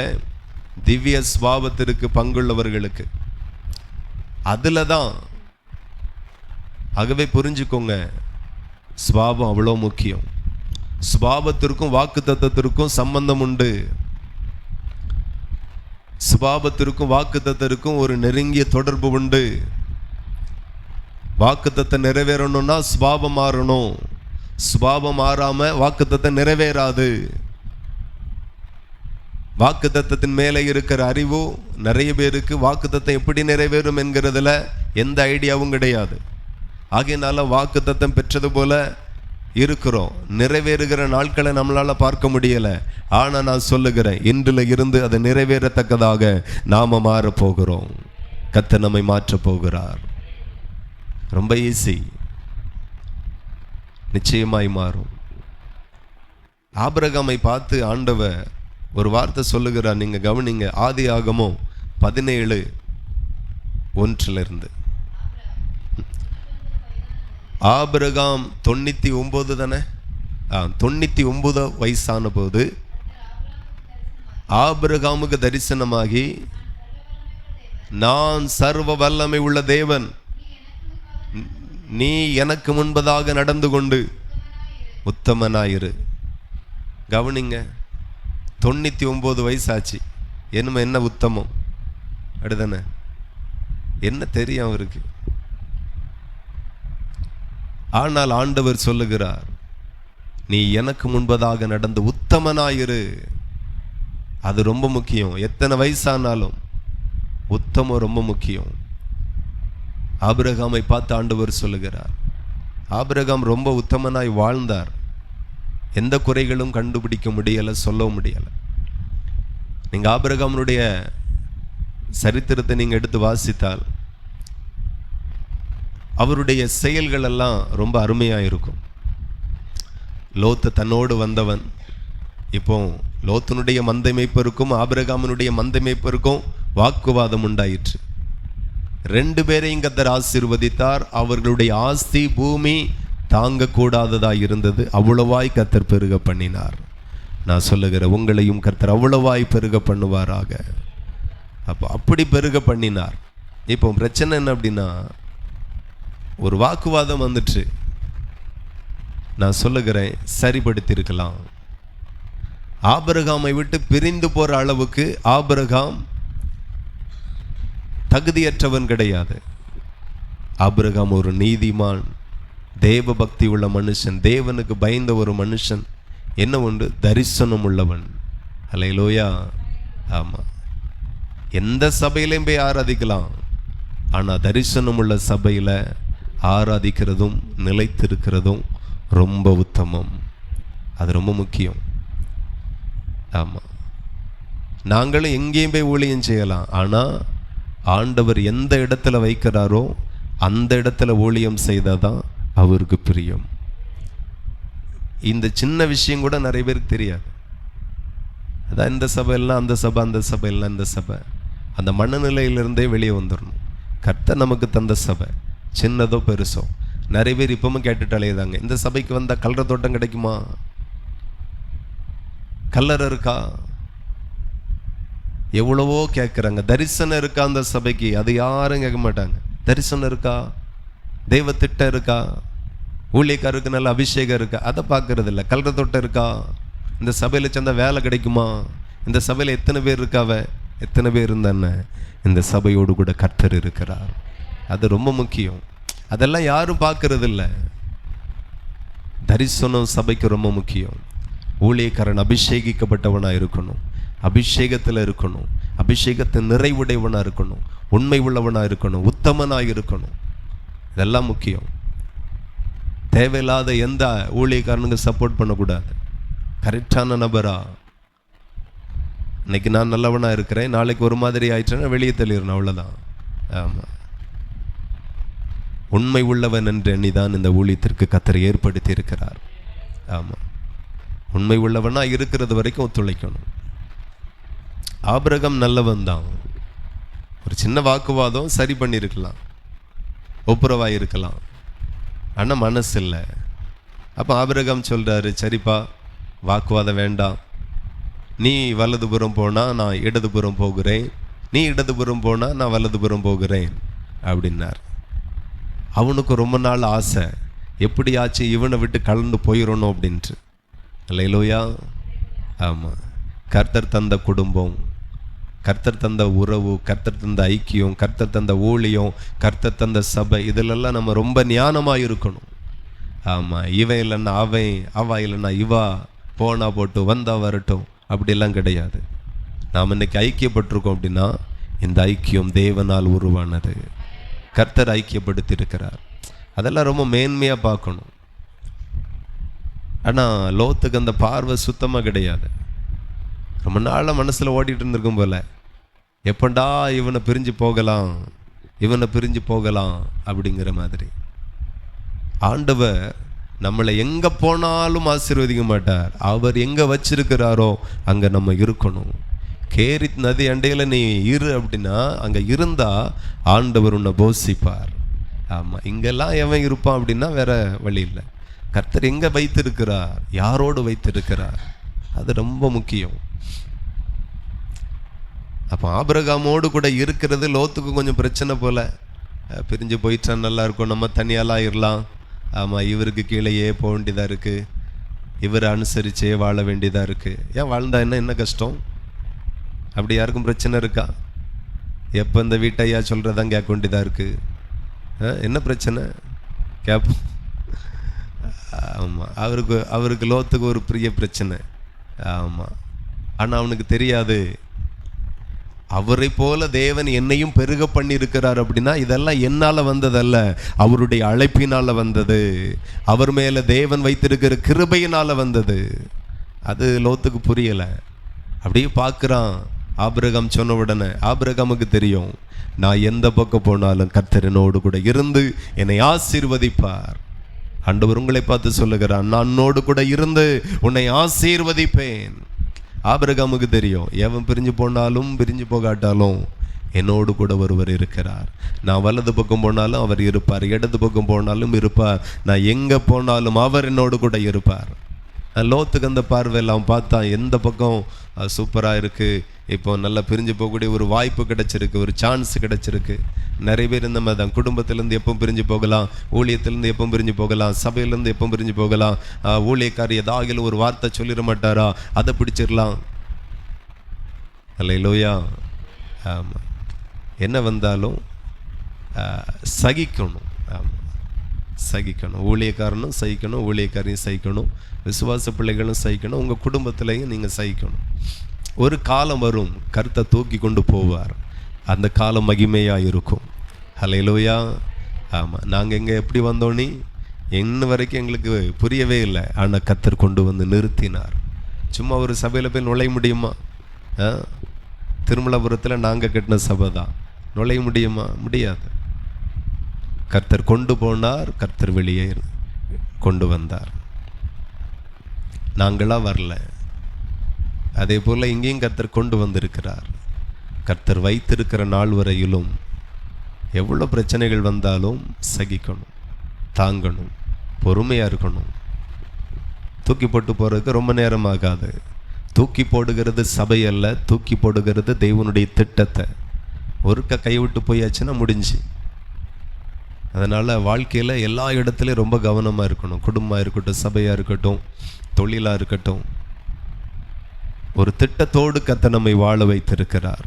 திவ்ய ஸ்வாபத்திற்கு பங்குள்ளவர்களுக்கு. அதுல தான். ஆகவே புரிஞ்சுக்கோங்க, ஸ்வாபம் அவ்வளோ முக்கியம். ஸ்வாபத்திற்கும் வாக்கு தத்தத்திற்கும் சம்பந்தம் உண்டு. சுபாபத்திற்கும் வாக்கு தத்தருக்கும் ஒரு நெருங்கிய தொடர்பு உண்டு. வாக்கு தத்தம் நிறைவேறணும்னா சுபாவம் மாறணும். சுபாவம் மாறாம வாக்கு தத்தம் நிறைவேறாது. வாக்கு தத்தத்தின் மேலே இருக்கிற அறிவு நிறைய பேருக்கு வாக்கு தத்தம் எப்படி நிறைவேறும் என்கிறதுல எந்த ஐடியாவும் கிடையாது. ஆகையினால வாக்கு தத்தம் பெற்றது போல இருக்கிறோம், நிறைவேறுகிற நாட்களை நம்மளால பார்க்க முடியல. ஆனா நான் சொல்லுகிறேன், இன்றில் இருந்து அது நிறைவேறத்தக்கதாக நாம மாற போகிறோம். கர்த்தர் நம்மை மாற்ற போகிறார். ரொம்ப ஈஸி, நிச்சயமாய் மாறும். ஆபிரகாமை பார்த்து ஆண்டவர் ஒரு வார்த்தை சொல்லுகிறார், நீங்க கவனிங்க. ஆதியாகமம் 17:1 ஆபிரகாம் 99 தானே, 99 வயசான போது ஆபிரகாமுக்கு தரிசனமாகி, நான் சர்வ வல்லமை உள்ள தேவன், நீ எனக்கு முன்பதாக நடந்து கொண்டு உத்தமனாயிரு. கவனிங்க, 99 வயசாச்சு, என்ன உத்தமம் அப்படிதானே? என்ன தெரியும் அவருக்கு? ஆனால் ஆண்டவர் சொல்லுகிறார், நீ எனக்கு முன்பதாக நடந்து உத்தமனாயிரு. அது ரொம்ப முக்கியம். எத்தனை வயசானாலும் உத்தமம் ரொம்ப முக்கியம். ஆபிரகாமை பார்த்து ஆண்டவர் சொல்லுகிறார், ஆபிரகாம் ரொம்ப உத்தமனாய் வாழ்ந்தார். எந்த குறைகளும் கண்டுபிடிக்க முடியலை, சொல்லவும் முடியலை. நீங்க ஆபிரகாமுடைய சரித்திரத்தை நீங்க எடுத்து வாசித்தால் அவருடைய செயல்கள் எல்லாம் ரொம்ப அருமையாக இருக்கும். லோத்து தன்னோடு வந்தவன். இப்போ லோத்தினுடைய மந்தை மேய்ப்பருக்கும் ஆபிரகாமினுடைய மந்தை மேய்ப்பருக்கும் வாக்குவாதம் உண்டாயிற்று. 2 பேரையும் கர்த்தர் ஆசீர்வதித்தார். அவர்களுடைய ஆஸ்தி பூமி தாங்கக்கூடாததாய் இருந்தது. அவ்வளவாய் கர்த்தர் பெருக பண்ணினார். நான் சொல்லுகிற உங்களையும் கர்த்தர் அவ்வளவாய் பெருக பண்ணுவாராக. அப்போ அப்படி பெருக பண்ணினார். இப்போ பிரச்சனை என்ன அப்படின்னா, ஒரு வாக்குவாதம் வந்துட்டு, நான் சொல்லுகிறேன், சரிப்படுத்தியிருக்கலாம். ஆபிரகாமை விட்டு பிரிந்து போற அளவுக்கு ஆபிரகாம் தகுதியற்றவன் கிடையாது. ஆபிரகாம் ஒரு நீதிமான், தேவ பக்தி உள்ள மனுஷன், தேவனுக்கு பயந்த ஒரு மனுஷன். என்ன உண்டு? தரிசனம் உள்ளவன். அல்லேலூயா. ஆமா, எந்த சபையிலையும் போய் ஆராதிக்கலாம். ஆனா தரிசனம் உள்ள சபையில ஆராதிக்கிறதும் நிலைத்திருக்கிறதும் ரொம்ப உத்தமம். அது ரொம்ப முக்கியம். ஆமா, நாங்களும் எங்கேயும் போய் ஊழியம் செய்யலாம். ஆனா ஆண்டவர் எந்த இடத்துல வைக்கிறாரோ அந்த இடத்துல ஊழியம் செய்தாதான் அவருக்கு பிரியம். இந்த சின்ன விஷயம் கூட நிறைய பேருக்கு தெரியாது. அதான் இந்த சபையெல்லாம் அந்த சபை, அந்த சபையெல்லாம் இந்த சபை. அந்த மனநிலையிலிருந்தே வெளியே வந்துடணும். கர்த்தர் நமக்கு தந்த சபை சின்னதோ பெருசோ. நிறைய பேர் இப்பவும் கேட்டுட்டு அலையுதாங்க, இந்த சபைக்கு வந்தால் கல்லறை தோட்டம் கிடைக்குமா? கல்லறை இருக்கா? எவ்வளவோ கேட்குறாங்க. தரிசனம் இருக்கா அந்த சபைக்கு? அது யாரும் கேட்க மாட்டாங்க. தரிசனம் இருக்கா? தெய்வ திட்டம் இருக்கா? ஊழியக்காரருக்கு நல்ல அபிஷேகம் இருக்கா? அதை பார்க்கறது இல்லை. கல்லறை தோட்டம் இருக்கா? இந்த சபையில் சேர்ந்த வேலை கிடைக்குமா? இந்த சபையில் எத்தனை பேர் இருக்காவ? எத்தனை பேர் இருந்தானே இந்த சபையோடு கூட கர்த்தர் இருக்கிறார். அது ரொம்ப முக்கியம். அதெல்லாம் யாரும் பார்க்கறது இல்லை. தரிசனம் சபைக்கு ரொம்ப முக்கியம். ஊழியக்காரன் அபிஷேகிக்கப்பட்டவனாக இருக்கணும், அபிஷேகத்தில் இருக்கணும், அபிஷேகத்தை நிறைவுடையவனாக இருக்கணும், உண்மை உள்ளவனாக இருக்கணும், உத்தமனாக இருக்கணும். இதெல்லாம் முக்கியம். தேவையில்லாத எந்த ஊழியக்காரனுக்கு சப்போர்ட் பண்ணக்கூடாது. கரெக்டான நபரா, இன்னைக்கு நான் நல்லவனாக இருக்கிறேன், நாளைக்கு ஒரு மாதிரி ஆயிடுச்சேன்னா வெளியே தள்ளிடணும், அவ்வளோதான். ஆமாம், உண்மை உள்ளவன் என்று எண்ணிதான் இந்த ஊழியத்திற்கு கர்த்தர் ஏற்படுத்தி இருக்கிறார். ஆமாம், உண்மை உள்ளவனா இருக்கிறது வரைக்கும் ஒத்துழைக்கணும். ஆபிரகாம் நல்லவன் தான். ஒரு சின்ன வாக்குவாதம் சரி பண்ணியிருக்கலாம், ஒப்புரவாக இருக்கலாம், ஆனால் மனசு இல்லை. அப்போ ஆபிரகாம் சொல்கிறாரு, சரிப்பா வாக்குவாதம் வேண்டாம், நீ வலதுபுறம் போனால் நான் இடதுபுறம் போகிறேன், நீ இடதுபுறம் போனால் நான் வலதுபுறம் போகிறேன் அப்படின்னார். அவனுக்கு ரொம்ப நாள் ஆசை, எப்படியாச்சும் இவனை விட்டு கலந்து போயிடணும் அப்படின்ட்டு. அல்லேலூயா. ஆமாம், கர்த்தர் தந்த குடும்பம், கர்த்தர் தந்த உறவு, கர்த்தர் தந்த ஐக்கியம், கர்த்தர் தந்த ஊழியம், கர்த்தர் தந்த சபை, இதிலெல்லாம் நம்ம ரொம்ப ஞானமாக இருக்கணும். ஆமாம், இவன் இல்லைன்னா அவன், அவா இல்லைன்னா இவா, போனா போட்டு வந்தா வரட்டும், அப்படிலாம் கிடையாது. நாம் இன்னைக்கு ஐக்கியப்பட்டிருக்கோம் அப்படின்னா இந்த ஐக்கியம் தேவனால் உருவானது, கர்த்தர் ஐக்கியப்படுத்தி இருக்கிறார். அதெல்லாம் ரொம்ப மேன்மையாக பார்க்கணும். ஆனால் லோத்துக்கு அந்த பார்வை சுத்தமாக கிடையாது. ரொம்ப நாளாக மனசில் ஓடிட்டு இருந்திருக்கும் போல, எப்பண்டா இவனை பிரிஞ்சு போகலாம், இவனை பிரிஞ்சு போகலாம் அப்படிங்கிற மாதிரி. ஆண்டவர் நம்மளை எங்கே போனாலும் ஆசீர்வதிக்க மாட்டார். அவர் எங்கே வச்சிருக்கிறாரோ அங்கே நம்ம இருக்கணும். கேரித் நதி அண்டையில் நீ இரு அப்படின்னா அங்கே இருந்தால் ஆண்டவர் உன்னை போஷிப்பார். ஆமாம், இங்கெல்லாம் எவன் இருப்பான் அப்படின்னா வேற வழி இல்லை. கர்த்தர் எங்கே வைத்திருக்கிறார், யாரோடு வைத்திருக்கிறார், அது ரொம்ப முக்கியம். அப்போ ஆபிரகாமோடு கூட இருக்கிறது லோத்துக்கு கொஞ்சம் பிரச்சனை போல். பிரிஞ்சு போயிட்டா நல்லா இருக்கும், நம்ம தனியாலாம் இருக்கலாம். ஆமாம், இவருக்கு கீழேயே போக வேண்டியதாக இருக்குது, இவரை அனுசரிச்சே வாழ வேண்டியதாக இருக்குது. ஏன் வாழ்ந்தா என்ன கஷ்டம்? அப்படி யாருக்கும் பிரச்சனை இருக்கா? எப்போ இந்த வீட்டையா சொல்கிறதான் கேட்க வேண்டியதாக இருக்குது. என்ன பிரச்சனை கேட்போம். ஆமாம், அவருக்கு லோத்துக்கு ஒரு பெரிய பிரச்சனை. ஆமாம், ஆனால் அவனுக்கு தெரியாது, அவரை போல தேவன் என்னையும் பெருக பண்ணி இருக்கிறார் அப்படின்னா இதெல்லாம் என்னால் வந்ததல்ல, அவருடைய அழைப்பினால் வந்தது, அவர் மேலே தேவன் வைத்திருக்கிற கிருபையினால் வந்தது. அது லோத்துக்கு புரியலை. அப்படியே பார்க்குறான். ஆபிரகாம் சொன்ன உடனே ஆபிரகாமுக்கு தெரியும், நான் எந்த பக்கம் போனாலும் கர்த்தர் என்னோடு கூட இருந்து என்னை ஆசீர்வதிப்பார். ஆண்டவர் உங்களை பார்த்து சொல்லுகிறான், நான் உன்னோடு கூட இருந்து உன்னை ஆசீர்வதிப்பேன். ஆபிரகாமுக்கு தெரியும், எவன் பிரிஞ்சு போனாலும் பிரிஞ்சு போகாட்டாலும் என்னோடு கூட ஒருவர் இருக்கிறார். நான் வலது பக்கம் போனாலும் அவர் இருப்பார், இடது பக்கம் போனாலும் இருப்பார், நான் எங்கே போனாலும் அவர் என்னோடு கூட இருப்பார். லோத்துக்கு அந்த பார்வையில் அவன் பார்த்தான், எந்த பக்கம் சூப்பராக இருக்குது, இப்போ நல்லா பிரிஞ்சு போகக்கூடிய ஒரு வாய்ப்பு கிடச்சிருக்கு, ஒரு சான்ஸ் கிடச்சிருக்கு. நிறைய பேர் இந்த மாதிரி தான், குடும்பத்திலேருந்து எப்போ பிரிஞ்சு போகலாம், ஊழியத்திலேருந்து எப்போ பிரிஞ்சு போகலாம், சபையிலேருந்து எப்போ பிரிஞ்சு போகலாம், ஊழியக்கார் ஏதாவது ஒரு வார்த்தை சொல்லிட மாட்டாரா, அதை பிடிச்சிடலாம். அல்லேலூயா. ஆமாம், என்ன வந்தாலும் சகிக்கணும். ஆமாம், சகிக்கணும். ஊழியக்காரனும் சகிக்கணும், ஊழியக்காரையும் சகிக்கணும், விசுவாச பிள்ளைகளும் சகிக்கணும், உங்கள் குடும்பத்திலையும் நீங்கள் சகிக்கணும். ஒரு காலம் வரும், கர்த்தரை தூக்கி கொண்டு போவார், அந்த காலம் மகிமையாக இருக்கும். ஹல்லேலூயா. ஆமாம், நாங்கள் எங்கே எப்படி வந்தோன்னே இன்ன வரைக்கும் எங்களுக்கு புரியவே இல்லை. ஆனால் கர்த்தர் கொண்டு வந்து நிறுத்தினார். சும்மா ஒரு சபையில் போய் நுழைய முடியுமா? திருமலபுரத்தில் நாங்கள் கட்டின சபை தான், நுழைய முடியுமா? முடியாது. கர்த்தர் கொண்டு போனார், கர்த்தர் வெளியே கொண்டு வந்தார், நாங்களாக வரல. அதே போல் இங்கேயும் கர்த்தர் கொண்டு வந்திருக்கிறார். கர்த்தர் வைத்திருக்கிற நாள் வரையிலும் எவ்வளோ பிரச்சனைகள் வந்தாலும் சகிக்கணும், தாங்கணும், பொறுமையாக இருக்கணும். தூக்கி போட்டு போகிறதுக்கு ரொம்ப நேரம் ஆகாது. தூக்கி போடுகிறது சபை அல்ல, தூக்கி போடுகிறது தேவனுடைய திட்டத்தை. ஒருக்க கைவிட்டு போயாச்சுன்னா முடிஞ்சு. அதனால் வாழ்க்கையில் எல்லா இடத்துலையும் ரொம்ப கவனமாக இருக்கணும். குடும்பமாக இருக்கட்டும், சபையாக இருக்கட்டும், தொழிலாக இருக்கட்டும். ஒரு திட்டத்தோடு கர்த்தர் நம்மை வாழ வைத்திருக்கிறார்.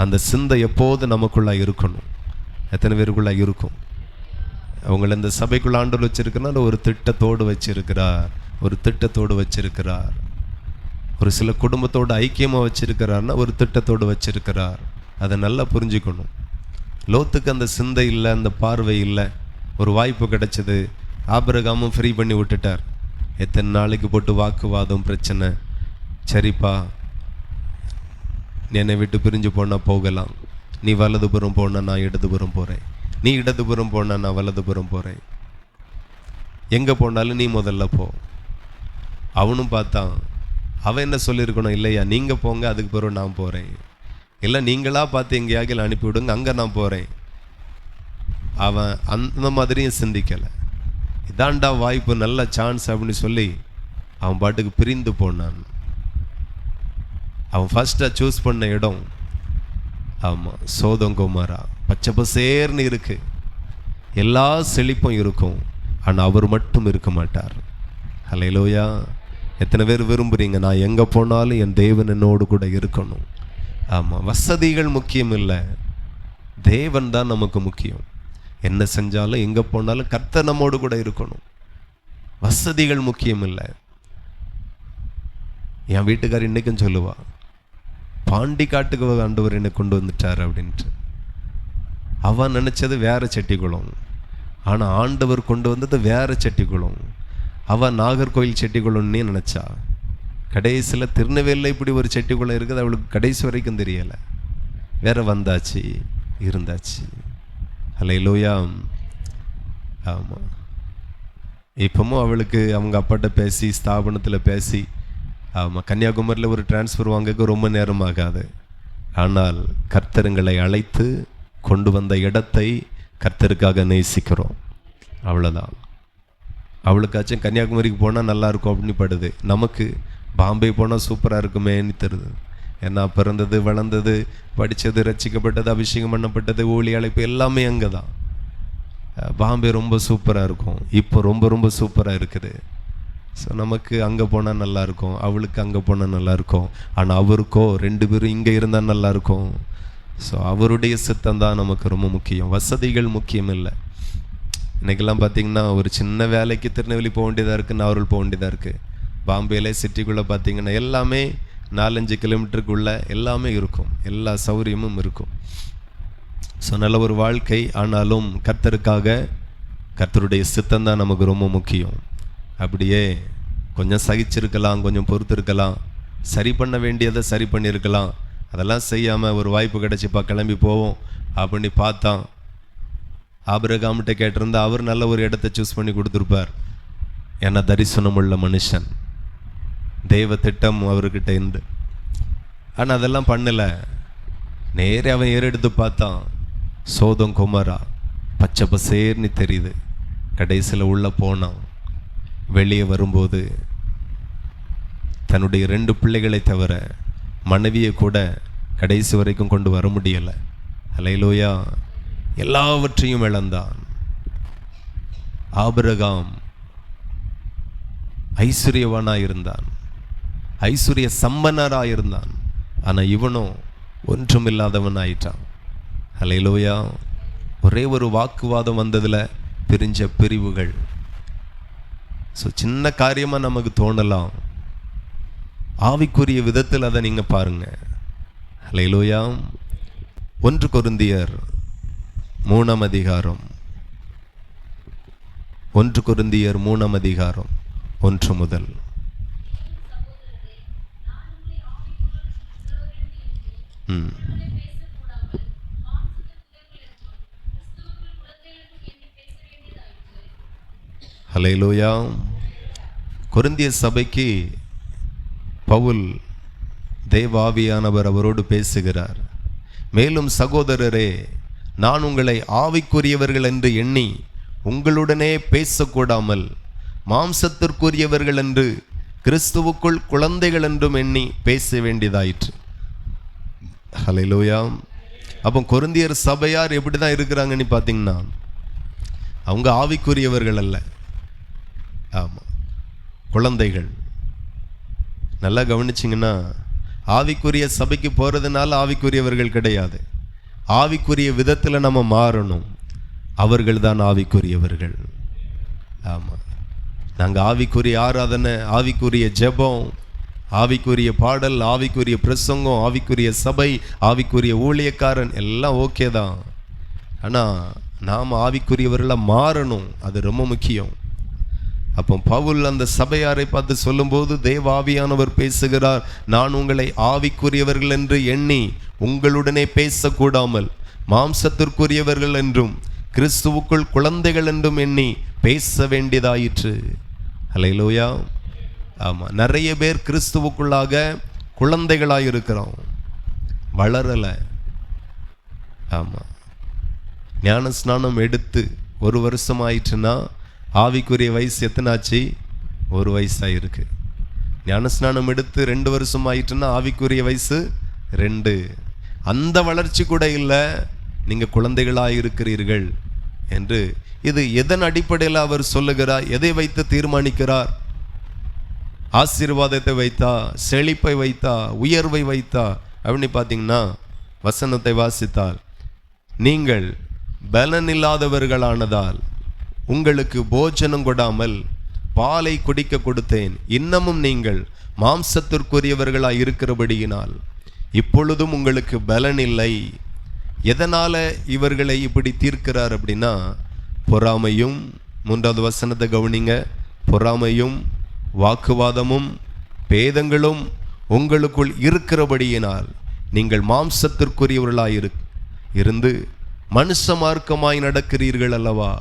அந்த சிந்தை எப்போது நமக்குள்ளாக இருக்கணும். எத்தனை பேருக்குள்ளாக இருக்கும்? அவங்கள இந்த சபைக்குள்ள ஆண்டவர் வச்சிருக்கிறார், ஒரு திட்டத்தோடு வச்சிருக்கிறார், ஒரு திட்டத்தோடு வச்சிருக்கிறார். ஒரு சில குடும்பத்தோடு ஐக்கியமாக வச்சிருக்கிறார்னா ஒரு திட்டத்தோடு வச்சிருக்கிறார். அதை நல்லா புரிஞ்சுக்கணும். லோத்துக்கு அந்த சிந்தை இல்லை, அந்த பார்வை இல்லை. ஒரு வாய்ப்பு கிடைச்சது, ஆபிரகாமும் ஃப்ரீ பண்ணி விட்டுட்டார். எத்தனை நாளைக்கு போட்டு வாக்குவாதம், பிரச்சனை. சரிப்பா, நீ என்னை விட்டு பிரிஞ்சு போனால் போகலாம், நீ வலதுபுறம் போனால் நான் இடதுபுறம் போகிறேன், நீ இடதுபுறம் போனா நான் வலதுபுறம் போகிறேன், எங்கே போனாலும் நீ முதல்ல போ. அவனும் பார்த்தான். அவன் என்ன சொல்லியிருக்கணும், இல்லையா நீங்கள் போங்க, அதுக்கு பிறகு நான் போகிறேன், இல்லை நீங்களாக பார்த்து எங்கேயாகில் அனுப்பிவிடுங்க, அங்கே நான் போகிறேன். அவன் அந்த மாதிரியும் சிந்திக்கலை. இதாண்டா வாய்ப்பு, நல்ல சான்ஸ் அப்படின்னு சொல்லி அவன் பாட்டுக்கு பிரிந்து போனான். அவன் ஃபர்ஸ்ட்டாக சூஸ் பண்ண இடம், ஆமாம், சோதம் கொமோரா. பச்சை பசேர்னு இருக்கு, எல்லா செழிப்பும் இருக்கும், ஆனால் அவர் மட்டும் இருக்க மாட்டார். ஹல்லேலூயா. எத்தனை பேர் விரும்புகிறீங்க, நான் எங்கே போனாலும் என் தேவன் என்னோடு கூட இருக்கணும்? ஆமாம், வசதிகள் முக்கியம் இல்லை, தேவன் தான் நமக்கு முக்கியம். என்ன செஞ்சாலும் எங்கே போனாலும் கர்த்தர் நம்மோடு கூட இருக்கணும். வசதிகள் முக்கியம் இல்லை. என் வீட்டுக்கார் இன்றைக்கும் சொல்லுவா, பாண்டி காட்டுக்கு ஆண்டவர் என்னை கொண்டு வந்துட்டார் அப்படின்ட்டு. அவன் நினச்சது வேற செட்டிக்குளம், ஆனால் ஆண்டவர் கொண்டு வந்தது வேற செட்டிக்குளம். அவன் நாகர்கோவில் செட்டிக்குளம்னே நினச்சா. கடைசியில் திருநெல்வேலியில் இப்படி ஒரு செட்டிக்குளம் இருக்குது, அவளுக்கு கடைசி வரைக்கும் தெரியலை. வேற வந்தாச்சு, இருந்தாச்சு. ஹல்லேலூயா. ஆமாம், இப்போவும் அவளுக்கு அவங்க அப்பாட்ட பேசி, ஸ்தாபனத்தில் பேசி, ஆமாம், கன்னியாகுமரியில் ஒரு டிரான்ஸ்ஃபர் வாங்க ரொம்ப நேரம் ஆகாது. ஆனால் கர்த்தருங்களை அழைத்து கொண்டு வந்த இடத்தை கர்த்தருக்காக நேசிக்கிறோம், அவ்வளோதான். அவளுக்காச்சும் கன்னியாகுமரிக்கு போனால் நல்லாயிருக்கும் அப்படின்னு படுது, நமக்கு பாம்பே போனால் சூப்பராக இருக்குமேன்னு தருது. ஏன்னா பிறந்தது, வளர்ந்தது, படித்தது, ரட்சிக்கப்பட்டது, அபிஷேகம் பண்ணப்பட்டது, ஊழி அழைப்பு எல்லாமே அங்கே தான். பாம்பே ரொம்ப சூப்பராக இருக்கும், இப்போ ரொம்ப ரொம்ப சூப்பராக இருக்குது. ஸோ நமக்கு அங்கே போனால் நல்லாயிருக்கும், அவளுக்கு அங்கே போனால் நல்லாயிருக்கும். ஆனால் அவருக்கோ ரெண்டு பேரும் இங்கே இருந்தால் நல்லாயிருக்கும். ஸோ அவருடைய சித்தம் தான் நமக்கு ரொம்ப முக்கியம், வசதிகள் முக்கியம் இல்லை. இன்றைக்கெல்லாம் பார்த்திங்கன்னா ஒரு சின்ன வேலைக்கு திருநெல்வேலி போக வேண்டியதாக இருக்குது, நாகூர் போக வேண்டியதாக இருக்குது. பாம்பேல சிட்டிக்குள்ளே பார்த்திங்கன்னா எல்லாமே 4-5 கிலோமீட்டருக்குள்ளே எல்லாமே இருக்கும், எல்லா சௌகரியமும் இருக்கும். ஸோ நல்ல ஒரு வாழ்க்கை. ஆனாலும் கர்த்தருக்காக, கர்த்தருடைய சித்தம் தான் நமக்கு ரொம்ப முக்கியம். அப்படியே கொஞ்சம் சகிச்சிருக்கலாம், கொஞ்சம் பொறுத்திருக்கலாம், சரி பண்ண வேண்டியதை சரி பண்ணியிருக்கலாம். அதெல்லாம் செய்யாமல் ஒரு வாய்ப்பு கிடச்சிப்பா கிளம்பி போவோம் அப்படின்னு பார்த்தான். ஆபிரகாம்கிட்ட கேட்டிருந்தா அவர் நல்ல ஒரு இடத்த சூஸ் பண்ணி கொடுத்துருப்பார். ஏன்னா தரிசனம் உள்ள மனுஷன், தெய்வ திட்டம் அவர்கிட்ட இருந்து. ஆனால் அதெல்லாம் பண்ணலை. நேரே அவன் ஏறெடுத்து பார்த்தான், சோதம் கொமோரா பச்சை பசேர்னு தெரியுது. கடைசியில் உள்ளே போனான். வெளியே வரும்போது தன்னுடைய 2 பிள்ளைகளை தவிர மனைவியை கூட கடைசி வரைக்கும் கொண்டு வர முடியலை. ஹல்லேலூயா. எல்லாவற்றையும் இழந்தான். ஆபிரகாம் ஐஸ்வர்யவானாக இருந்தான், ஐஸ்வர்ய சம்பன்னராக இருந்தான். ஆனால் இவனும் ஒன்றும் இல்லாதவன் ஆயிட்டான். ஹல்லேலூயா. ஒரே ஒரு வாக்குவாதம் வந்ததில் பிரிஞ்ச பிரிவுகள். ஸோ சின்ன காரியமாக நமக்கு தோணலாம், ஆவிக்குரிய விதத்தில் அதை நீங்கள் பாருங்கள். ஹல்லேலூயா. 1 கொரிந்தியர் 3 அதிகாரம், 1 கொரிந்தியர் 3 அதிகாரம் 1 முதல். ஹல்லேலூயா. கொரிந்திய சபைக்கு பவுல் தேவாவியானவர் அவரோடு பேசுகிறார். மேலும் சகோதரரே, நான் உங்களை ஆவிக்குரியவர்கள் என்று எண்ணி உங்களுடனே பேசக்கூடாமல் மாம்சத்திற்குரியவர்கள் என்று கிறிஸ்துவுக்குள் குழந்தைகள் என்றும் எண்ணி பேச வேண்டியதாயிற்று. ஹல்லேலூயா. அப்போ கொரிந்தியர் சபையார் எப்படி தான் இருக்கிறாங்கன்னு பார்த்தீங்கன்னா, அவங்க ஆவிக்குரியவர்கள் அல்ல, ஆமாம், குழந்தைகள். நல்லா கவனிச்சிங்கன்னா, ஆவிக்குரிய சபைக்கு போகிறதுனால ஆவிக்குரியவர்கள் கிடையாது. ஆவிக்குரிய விதத்தில் நம்ம மாறணும், அவர்கள் தான் ஆவிக்குரியவர்கள். ஆமாம், நாங்கள் ஆவிக்குரிய ஆராதனை, ஆவிக்குரிய ஜெபம், ஆவிக்குரிய பாடல், ஆவிக்குரிய பிரசங்கம், ஆவிக்குரிய சபை, ஆவிக்குரிய ஊழியக்காரன் எல்லாம் ஓகே தான். ஆனால் நாம் ஆவிக்குரியவர்களாக மாறணும், அது ரொம்ப முக்கியம். அப்போ பவுல் அந்த சபையாரை பார்த்து சொல்லும்போது தேவாவியானவர் பேசுகிறார், நான் உங்களை ஆவிக்குரியவர்கள் என்று எண்ணி உங்களுடனே பேசக்கூடாமல் மாம்சத்திற்குரியவர்கள் என்றும் கிறிஸ்துவுக்குள் குழந்தைகள் என்றும் எண்ணி பேச வேண்டியதாயிற்று. அல்லேலூயா. ஆமாம், நிறைய பேர் கிறிஸ்துவுக்குள்ளாக குழந்தைகளாக இருக்கிறோம், வளரலை. ஆமாம், ஞான ஸ்நானம் எடுத்து 1 வருஷம் ஆயிடுச்சுன்னா ஆவிக்குரிய வயசு எத்தனாச்சு? 1 வயசாக இருக்கு. ஞானஸ்நானம் எடுத்து 2 வருஷம் ஆயிட்டுன்னா ஆவிக்குரிய வயசு 2. அந்த வளர்ச்சி கூட இல்லை, நீங்கள் குழந்தைகளாக இருக்கிறீர்கள் என்று. இது எதன் அடிப்படையில் அவர் சொல்லுகிறார்? எதை வைத்து தீர்மானிக்கிறார்? ஆசீர்வாதத்தை வைத்தா, செழிப்பை வைத்தா, உயர்வை வைத்தா அப்படின்னு பார்த்தீங்கன்னா, வசனத்தை வாசித்தால், நீங்கள் பலன் இல்லாதவர்களானதால் உங்களுக்கு போஜனம் கொடாமல் பாலை குடிக்க கொடுத்தேன், இன்னமும் நீங்கள் மாம்சத்திற்குரியவர்களாய் இருக்கிறபடியினால் இப்பொழுதும் உங்களுக்கு பலன் இல்லை. எதனால இவர்களை இப்படி தீர்க்கிறார் அப்படின்னா, பொறாமையும், 3வது வசனத்தை கவனிங்க, பொறாமையும் வாக்குவாதமும் பேதங்களும் உங்களுக்குள் இருக்கிறபடியினால் நீங்கள் மாம்சத்திற்குரியவர்களாய் இருந்து மனுஷ மார்க்கமாய் நடக்கிறீர்கள் அல்லவா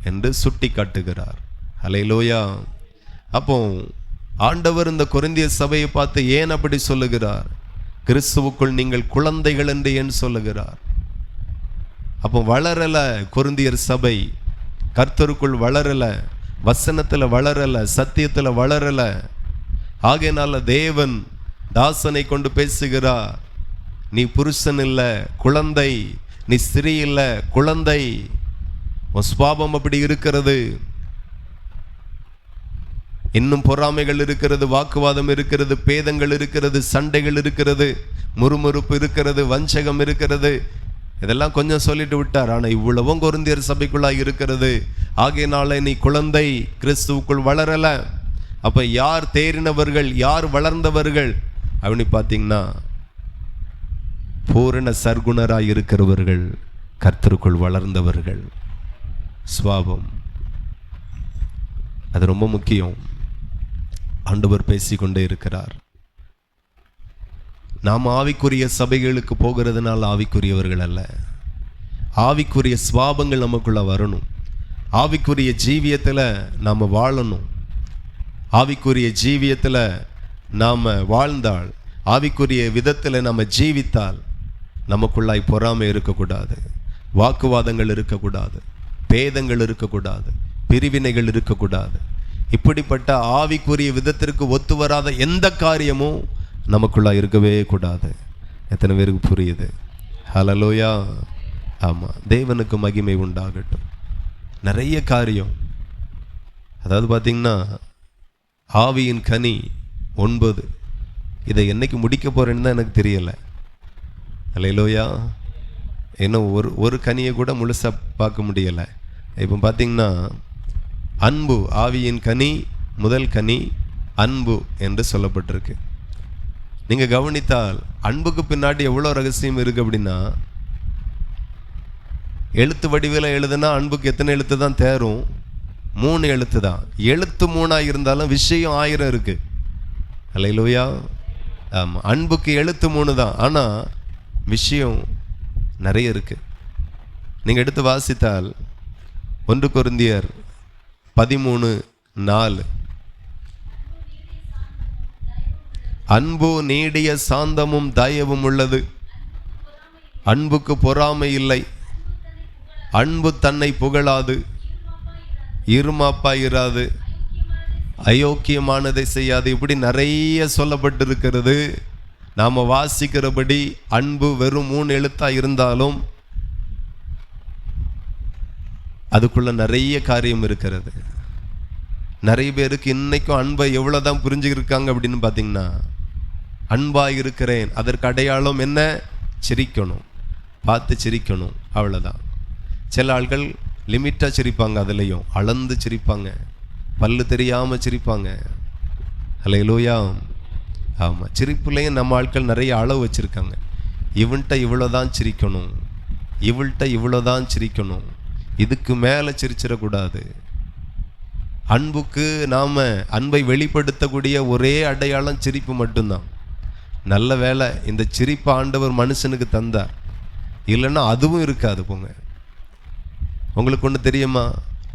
என்று சுட்டி காட்டுகிறார். அல்லேலூயா. அப்போ ஆண்டவர் இந்த கொரிந்திய சபையை பார்த்து ஏன் அப்படி சொல்லுகிறார்? கிறிஸ்துவுக்குள் நீங்கள் குழந்தைகள் என்று ஏன் சொல்லுகிறார்? அப்போ வளரல கொரிந்தியர் சபை, கர்த்தருக்குள் வளரல, வசனத்தில் வளரல, சத்தியத்தில் வளரல. ஆகையினால தேவன் தாசனை கொண்டு பேசுகிறார், நீ புருஷன் இல்லை குழந்தை, நீ ஸ்திரீ இல்லை குழந்தை, உன் சுபாவம் அப்படி இருக்கிறது. இன்னும் பொறாமைகள் இருக்கிறது, வாக்குவாதம் இருக்கிறது, பேதங்கள் இருக்கிறது, சண்டைகள் இருக்கிறது, முறுமுறுப்பு இருக்கிறது, வஞ்சகம் இருக்கிறது. இதெல்லாம் கொஞ்சம் சொல்லிட்டு விட்டார். ஆனால் இவ்வளவும் கொரிந்தியர் சபைக்குள்ளாக இருக்கிறது. ஆகையினால நீ குழந்தை, கிறிஸ்துவுக்குள் வளரல. அப்ப யார் தேறினவர்கள், யார் வளர்ந்தவர்கள் அப்படின்னு பார்த்தீங்கன்னா, பூரண சர்க்குணராய் இருக்கிறவர்கள், கர்த்தருக்குள் வளர்ந்தவர்கள். சுவாபம் அது ரொம்ப முக்கியம். ஆண்டவர் பேசிக்கொண்டே இருக்கிறார். நாம் ஆவிக்குரிய சபைகளுக்கு போகிறதுனால ஆவிக்குரியவர்கள் அல்ல. ஆவிக்குரிய சுவாபங்கள் நமக்குள்ள வரணும். ஆவிக்குரிய ஜீவியத்தில் நாம் வாழணும். ஆவிக்குரிய ஜீவியத்தில் நாம் வாழ்ந்தால், ஆவிக்குரிய விதத்தில் நம்ம ஜீவித்தால், நமக்குள்ளாய் பொறாமை இருக்கக்கூடாது, வாக்குவாதங்கள் இருக்கக்கூடாது, பேதங்கள் இருக்கக்கூடாது, பிரிவினைகள் இருக்கக்கூடாது. இப்படிப்பட்ட ஆவிக்குரிய விதத்திற்கு ஒத்து வராத எந்த காரியமும் நமக்குள்ளா இருக்கவே கூடாது. எத்தனை பேருக்கு புரியுது? ஹல்லேலூயா. ஆமாம், தேவனுக்கு மகிமை உண்டாகட்டும். நிறைய காரியம், அதாவது பார்த்தீங்கன்னா ஆவியின் கனி 9, இதை என்னைக்கு முடிக்க போறேன்னு தான் எனக்கு தெரியலை. ஹல்லேலூயா. இன்னும் ஒரு கனியை கூட முழுசாக பார்க்க முடியலை. இப்போ பார்த்தீங்கன்னா அன்பு, ஆவியின் கனி, முதல் கனி அன்பு என்று சொல்லப்பட்டிருக்கு. நீங்கள் கவனித்தால் அன்புக்கு பின்னாடி எவ்வளோ ரகசியம் இருக்குது அப்படின்னா, எழுத்து வடிவில் எழுதுனா அன்புக்கு எத்தனை எழுத்து தான் தேரும்? 3 எழுத்து தான். எழுத்து 3ஆக இருந்தாலும் விஷயம் 1000 இருக்கு. அல்லேலூயா. ஆமாம், அன்புக்கு எழுத்து 3 தான், ஆனால் விஷயம் நிறைய இருக்கு. நீங்கள் எடுத்து வாசித்தால் 1 கொரிந்தியர் 13:4, அன்பு நீடிய சாந்தமும் தயவும் உள்ளது, அன்புக்கு பொறாமை இல்லை, அன்பு தன்னை புகழாது, இருமாப்பாயிராது, அயோக்கியமானதை செய்யாது. இப்படி நிறைய சொல்லப்பட்டிருக்கிறது. நாம் வாசிக்கிறபடி அன்பு வெறும் 3 எழுத்தா இருந்தாலும் அதுக்குள்ள நிறைய காரியம் இருக்கிறது. நிறைய பேருக்கு இன்னைக்கும் அன்பை எவ்வளோதான் புரிஞ்சுக்கிருக்காங்க அப்படின்னு பார்த்தீங்கன்னா, அன்பாக இருக்கிறேன், அதற்கு அடையாளம் என்ன? சிரிக்கணும், பார்த்து சிரிக்கணும், அவ்வளோதான். சில ஆட்கள் லிமிட்டாக சிரிப்பாங்க, அதுலேயும் அளந்து சிரிப்பாங்க, பல்லு தெரியாமல் சிரிப்பாங்க. அல்லேலூயா. ஆமாம், சிரிப்புலேயும் நம்ம ஆட்கள் நிறைய அளவு வச்சுருக்காங்க. இவன்கிட்ட இவ்வளோதான் சிரிக்கணும், இவள்கிட்ட இவ்வளோதான் சிரிக்கணும், இதுக்கு மேலே சிரிச்சிடக்கூடாது. அன்புக்கு நாம் அன்பை வெளிப்படுத்தக்கூடிய ஒரே அடையாளம் சிரிப்பு மட்டும்தான். நல்ல வேளை இந்த சிரிப்பு ஆண்டவர் மனுஷனுக்கு தந்தார், இல்லைன்னா அதுவும் இருக்காது. போங்க, உங்களுக்கு ஒன்று தெரியுமா?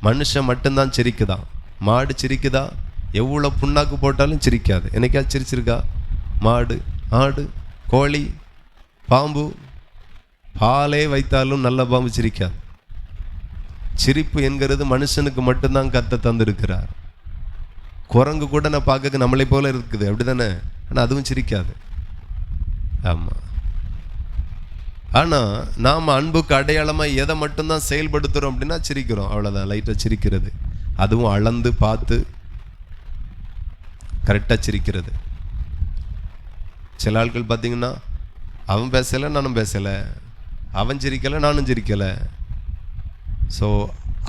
மனுஷன் மட்டும்தான் சிரிக்குதான், மாடு சிரிக்குதா? எவ்வளோ புண்ணாக்கு போட்டாலும் சிரிக்காது. என்னைக்காவது சிரிச்சிருக்கா? மாடு, ஆடு, கோழி, பாம்பு, பாலே வைத்தாலும் நல்ல பாம்பு சிரிக்காது. சிரிப்பு என்கிறது மனுஷனுக்கு மட்டும்தான் கர்த்தர் தந்திருக்கிறார். குரங்கு கூட நான் பார்க்க நம்மளை போல இருக்குது, அப்படிதானே? ஆனால் அதுவும் சிரிக்காது. ஆமாம். ஆனால் நாம் அன்புக்கு அடையாளமாக எதை மட்டும்தான் செயல்படுத்துகிறோம் அப்படின்னா சிரிக்கிறோம், அவ்வளோதான். லைட்டாக சிரிக்கிறது, அதுவும் அளந்து பார்த்து கரெக்டாக சிரிக்கிறது. சில ஆட்கள் பார்த்தீங்கன்னா, அவன் பேசலை நானும் பேசலை, அவன் சிரிக்கலை நானும் சிரிக்கலை. ஸோ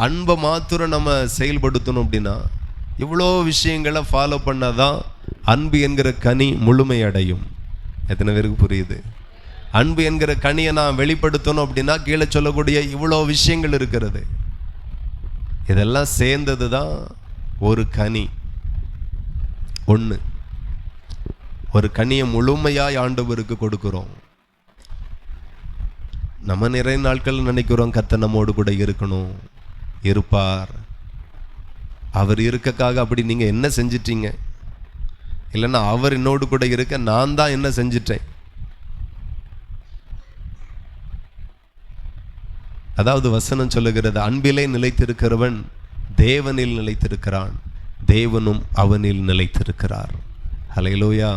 அன்பை மாத்திரம் நம்ம செயல்படுத்தணும் அப்படின்னா இவ்வளோ விஷயங்களை ஃபாலோ பண்ணாதான் அன்பு என்கிற கனி முழுமை அடையும். எத்தனை பேருக்கு புரியுது? அன்பு என்கிற கனியை நான் வெளிப்படுத்தணும் அப்படின்னா கீழே சொல்லக்கூடிய இவ்வளோ விஷயங்கள் இருக்கிறது. இதெல்லாம் சேர்ந்தது தான் ஒரு கனி. ஒன்று, ஒரு கனியை முழுமையாய் ஆண்டவருக்கு கொடுக்குறோம். நம்ம நிறைய நாட்கள் நினைக்கிறோம் கர்த்தர் நம்மோடு கூட இருக்கணும், இருப்பார். அவர் இருக்கக்காக அப்படி நீங்கள் என்ன செஞ்சிட்டீங்க? இல்லைன்னா அவர் என்னோடு கூட இருக்க நான் தான் என்ன செஞ்சிட்டேன்? அதாவது வசனம் சொல்லுகிறது, அன்பிலே நிலைத்திருக்கிறவன் தேவனில் நிலைத்திருக்கிறான், தேவனும் அவனில் நிலைத்திருக்கிறார். ஹல்லேலூயா.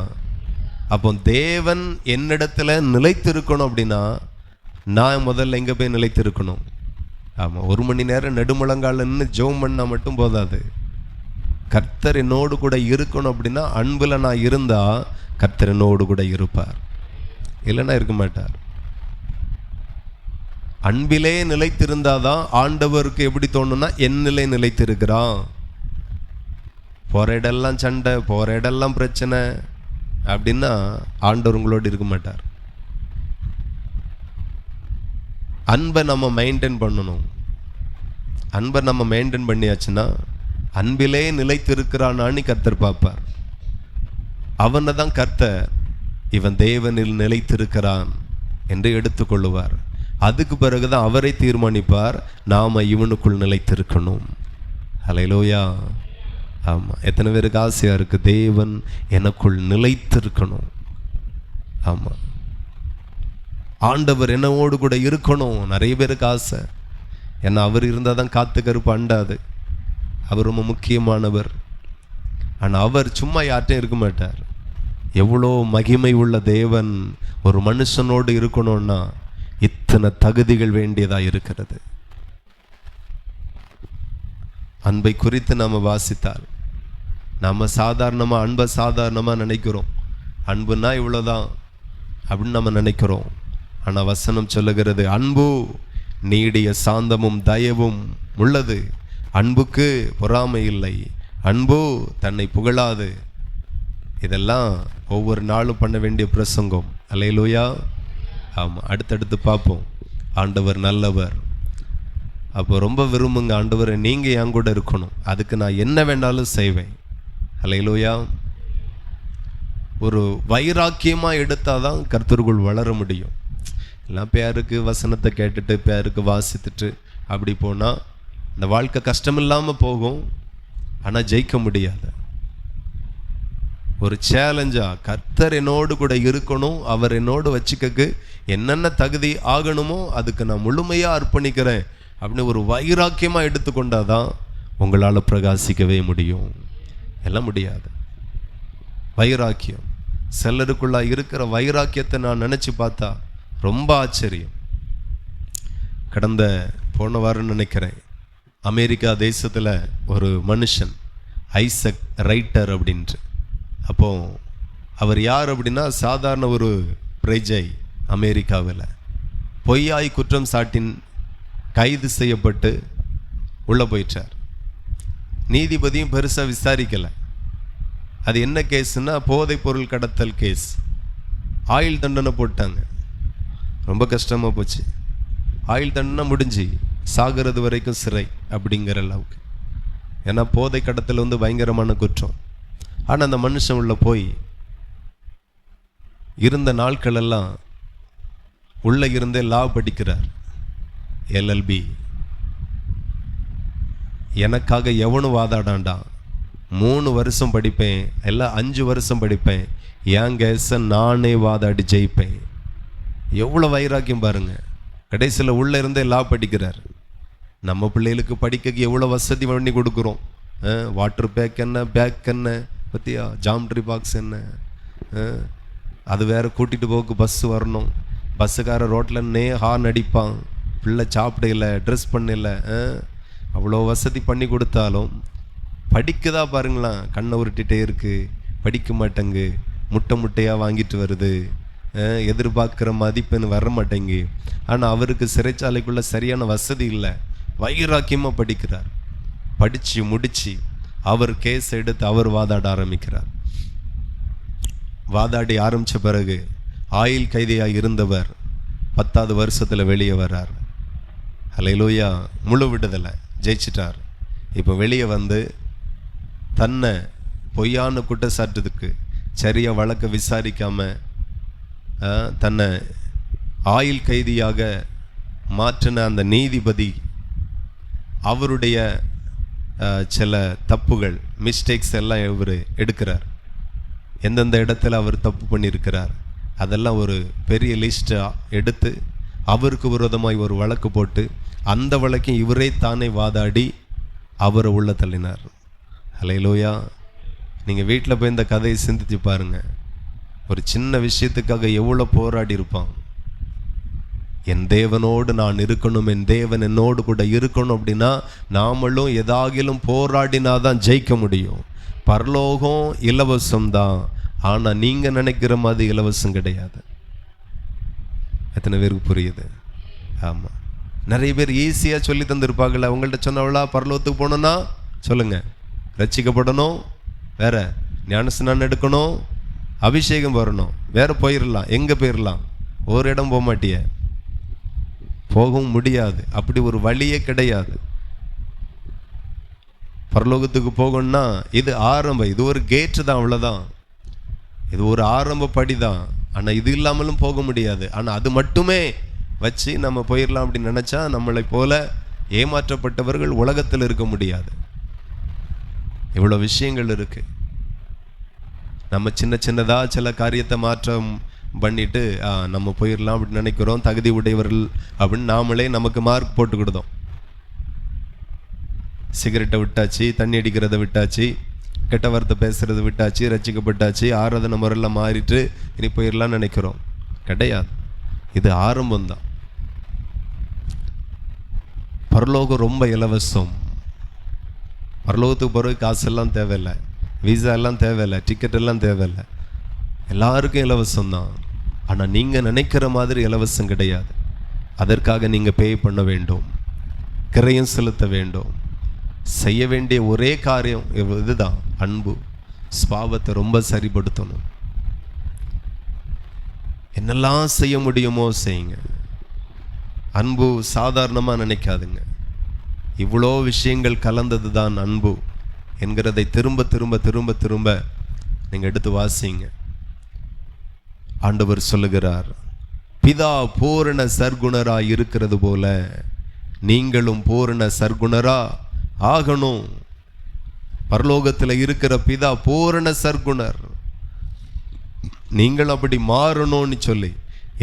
அப்போ தேவன் என்னிடத்துல நிலைத்திருக்கணும் அப்படின்னா நான் முதல்ல எங்கே போய் நிலைத்திருக்கணும்? ஆமாம், 1 மணி நேரம் நெடுமுழங்கால நின்று ஜெபம் பண்ணால் மட்டும் போதாது. கர்த்தர் என்னோடு கூட இருக்கணும் அப்படின்னா அன்பில் நான் இருந்தால் கர்த்தர் என்னோடு கூட இருப்பார், இல்லைன்னா இருக்க மாட்டார். அன்பிலே நிலைத்திருந்தாதான் ஆண்டவருக்கு எப்படி தோணுன்னா என்னிலே நிலைத்திருக்கிறான். போகிற இடெல்லாம் சண்டை, போகிற இடெல்லாம் பிரச்சனை அப்படின்னா ஆண்டவர் உங்களோடு இருக்க மாட்டார். அன்பை நம்ம மெயின்டைன் பண்ணணும். அன்பை நம்ம மெயின்டைன் பண்ணியாச்சுன்னா அன்பிலே நிலைத்திருக்கிறான்னு கர்த்தர் பார்ப்பார். அவனை தான் கர்த்தர் இவன் தேவனில் நிலைத்திருக்கிறான் என்று எடுத்துக்கொள்ளுவார். அதுக்கு பிறகுதான் அவரை தீர்மானிப்பார், நாம இவனுக்குள் நிலைத்திருக்கணும். ஹல்லேலூயா. ஆமாம். எத்தனை பேருக்கு ஆசையாக இருக்குது தேவன் எனக்குள் நிலைத்திருக்கணும்? ஆமாம், ஆண்டவர் என்னோடு கூட இருக்கணும். நிறைய பேருக்கு ஆசை. ஏன்னா அவர் இருந்தால் தான் காத்து கருப்பு அண்டாது. அவர் ரொம்ப முக்கியமானவர். ஆனால் அவர் சும்மா யார்ட்டையும் இருக்க மாட்டார். எவ்வளோ மகிமை உள்ள தேவன் ஒரு மனுஷனோடு இருக்கணும்னா இத்தனை தகுதிகள் வேண்டியதாக இருக்கிறது. அன்பை குறித்து நாம் வாசித்தால் நம்ம சாதாரணமாக அன்பை சாதாரணமாக நினைக்கிறோம். அன்புன்னா இவ்வளோதான் அப்படின்னு நம்ம நினைக்கிறோம். ஆனால் வசனம் சொல்லுகிறது, அன்பு நீடிய சாந்தமும் தயவும் உள்ளது, அன்புக்கு பொறாமை இல்லை, அன்பு தன்னை புகழாது. இதெல்லாம் ஒவ்வொரு நாளும் பண்ண வேண்டிய பிரசங்கம். அல்லேலூயா. ஆமாம், அடுத்தடுத்து பார்ப்போம். ஆண்டவர் நல்லவர். அப்போ ரொம்ப விரும்புங்க, ஆண்டவரை நீங்கள் என் கூட இருக்கணும், அதுக்கு நான் என்ன வேண்டாலும் செய்வேன். அல்லேலூயா. ஒரு வைராக்கியமாக எடுத்தால் தான் கர்த்தருக்குள் வளர முடியும். எல்லாம் பேருக்கு வசனத்தை கேட்டுட்டு பேருக்கு வாசித்துட்டு அப்படி போனால் இந்த வாழ்க்கை கஷ்டமில்லாமல் போகும், ஆனால் ஜெயிக்க முடியாது. ஒரு சேலஞ்சாக கர்த்தர் என்னோடு கூட இருக்கணும், அவர் என்னோடு வச்சுக்கக்கு என்னென்ன தகுதி ஆகணுமோ அதுக்கு நான் முழுமையாக அர்ப்பணிக்கிறேன் அப்படின்னு ஒரு வைராக்கியமாக எடுத்துக்கொண்டாதான் உங்களால் பிரகாசிக்கவே முடியும். எல்லாம் முடியாது. வைராக்கியம், சிலருக்குள்ளே இருக்கிற வைராக்கியத்தை நான் நினச்சி பார்த்தா ரொம்ப ஆச்சரியம். போன வாரம் நினைக்கிறேன், அமெரிக்கா தேசத்தில் ஒரு மனுஷன் ஐசக் ரைட்டர் அப்படின்ட்டு. அப்போது அவர் யார் அப்படின்னா சாதாரண ஒரு பிரஜை. அமெரிக்காவில் பொய்யாய் குற்றம் சாட்டின் கைது செய்யப்பட்டு உள்ளே போயிட்டார். நீதிபதியும் பெருசாக விசாரிக்கலை. அது என்ன கேஸுன்னா போதைப் பொருள் கடத்தல் கேஸ். ஆயுள் தண்டனை போட்டாங்க. ரொம்ப கஷ்டமாக போச்சு. ஆயுள் தண்டனை முடிஞ்சு சாகிறது வரைக்கும் சிறை அப்படிங்கிற அளவுக்கு. ஏன்னா போதை கடத்தல் பயங்கரமான குற்றம். ஆனால் அந்த மனுஷன் உள்ள போய் இருந்த நாட்கள் எல்லாம் உள்ளே இருந்தே லா படிக்கிறார். LLB எனக்காக எவனும் வாதாடாண்டா. 3 வருஷம் படிப்பேன், எல்லாம் 5 வருஷம் படிப்பேன், என் கேஸை நானே வாதாடி ஜெயிப்பேன். எவ்வளோ வைராக்கியம் பாருங்க. கடைசியில் உள்ளே இருந்தே லா படிக்கிறார். நம்ம பிள்ளைகளுக்கு படிக்க எவ்வளோ வசதி பண்ணி கொடுக்குறோம். வாட்டர் பேக் என்ன, பேக் என்ன பற்றியா, ஜாமெட்ரி பாக்ஸ் என்ன, அது வேறு கூட்டிகிட்டு போக்கு பஸ்ஸு வரணும். பஸ்ஸுக்கார ரோட்டில் ஹார்ன் அடிப்பான், பிள்ளை சாப்பிடல, ட்ரெஸ் பண்ணல, அவ்வளோ வசதி பண்ணி கொடுத்தாலும் படிக்குதா பாருங்களேன், கண்ணை உருட்டிகிட்டே இருக்குது, படிக்க மாட்டேங்கு, முட்டையாக வாங்கிட்டு வருது, எதிர்பார்க்குற மதிப்பெண் வர மாட்டேங்கு. ஆனால் அவருக்கு சிறைச்சாலைக்குள்ளே சரியான வசதி இல்லை, வைராக்கியமாக படிக்கிறார். படித்து முடித்து அவர் கேஸ் எடுத்து அவர் வாதாட ஆரம்பிக்கிறார். வாதாடி ஆரம்பித்த பிறகு ஆயுள் கைதியாக இருந்தவர் 10வது வருஷத்தில் வெளியே வர்றார். ஹல்லேலூயா, முழு விடுதலை, ஜெயிச்சிட்டார். இப்போ வெளியே வந்து தன்னை பொய்யான குற்றச்சாட்டுக்கு சரியாக வழக்க விசாரிக்காமல் தன்னை ஆயுள் கைதியாக மாற்றின அந்த நீதிபதி அவருடைய சில தப்புகள், மிஸ்டேக்ஸ் எல்லாம் இவர் எடுக்கிறார். எந்தெந்த இடத்துல அவர் தப்பு பண்ணியிருக்கிறார் அதெல்லாம் ஒரு பெரிய லிஸ்ட்டாக எடுத்து அவருக்கு விரோதமாய் ஒரு வழக்கு போட்டு அந்த வழக்கையும் இவரே தானே வாதாடி அவரை உள்ள தள்ளினார். ஹல்லேலூயா. நீங்கள் வீட்டில் போய் இந்த கதையை சிந்தித்து பாருங்கள். ஒரு சின்ன விஷயத்துக்காக எவ்வளோ போராடி இருப்பான். என் தேவனோடு நான் இருக்கணும், என் தேவன் என்னோடு கூட இருக்கணும் அப்படின்னா நாமளும் எதாகிலும் போராடினாதான் ஜெயிக்க முடியும். பரலோகம் இலவசம்தான், ஆனால் நீங்கள் நினைக்கிற மாதிரி இலவசம் கிடையாது. எத்தனை பேருக்கு புரியுது? ஆமாம். நிறைய பேர் ஈஸியாக சொல்லி தந்துருப்பாங்கள்ல. அவங்கள்ட்ட சொன்னவளா பரலோகத்துக்கு போகணுன்னா சொல்லுங்கள், ரட்சிக்கப்படணும், வேற ஞானஸ்நானம் எடுக்கணும், அபிஷேகம் வரணும், வேற போயிடலாம், எங்கே போயிடலாம், ஒரு இடம் போக மாட்டிய, போகவும் முடியாது. அப்படி ஒரு வழியே கிடையாது. பரலோகத்துக்கு போகணும்னா இது ஆரம்பம், இது ஒரு கேட்டு தான், அவ்வளோதான். இது ஒரு ஆரம்ப படி தான். ஆனால் இது இல்லாமலும் போக முடியாது. ஆனால் அது மட்டுமே வச்சு நம்ம போயிடலாம் அப்படின்னு நினச்சா நம்மளை போல ஏமாற்றப்பட்டவர்கள் உலகத்தில் இருக்க முடியாது. இவ்வளோ விஷயங்கள் இருக்கு. நம்ம சின்ன சின்னதாக சில காரியத்தை மாற்றம் பண்ணிட்டு நம்ம போயிடலாம் அப்படின்னு நினைக்கிறோம், தகுதி உடையவர்கள் அப்படின்னு நாமளே நமக்கு மார்க் போட்டுக்கிடுதோம். சிகரெட்டை விட்டாச்சு, தண்ணி அடிக்கிறத விட்டாச்சு, கெட்ட வார்த்தை பேசுறது விட்டாச்சு, ரசிக்கப்பட்டாச்சு, ஆராதனை முறையில் மாறிட்டு இனி போயிடலாம்னு நினைக்கிறோம். கிடையாது, இது ஆரம்பம்தான். பரலோகம் ரொம்ப இலவசம். பரலோகத்துக்கு போகிறதுக்கு காசெல்லாம் தேவையில்லை, விசா எல்லாம் தேவையில்லை, டிக்கெட் எல்லாம் தேவையில்லை, எல்லாருக்கும் இலவசம் தான். ஆனால் நீங்கள் நினைக்கிற மாதிரி இலவசம் கிடையாது. அதற்காக நீங்கள் பே பண்ண வேண்டும், கிரயம் செலுத்த வேண்டும். செய்ய வேண்டிய ஒரே காரியம் இதுதான், அன்பு. ஸ்பாவத்தை ரொம்ப சரிப்படுத்தணும். என்னெல்லாம் செய்ய முடியுமோ செய்யுங்க. அன்பு சாதாரணமாக நினைக்காதுங்க. இவ்வளோ விஷயங்கள் கலந்தது தான் அன்பு என்கிறதை திரும்ப திரும்ப திரும்ப திரும்ப நீங்கள் எடுத்து வாசிங்க. ஆண்டவர் சொல்லுகிறார், பிதா பூரண சர்க்குணரா இருக்கிறது போல நீங்களும் பூரண சர்க்குணரா ஆகணும். பரலோகத்தில் இருக்கிற பிதா பூரண சர்க்குணர், நீங்கள் அப்படி மாறணும்னு சொல்லி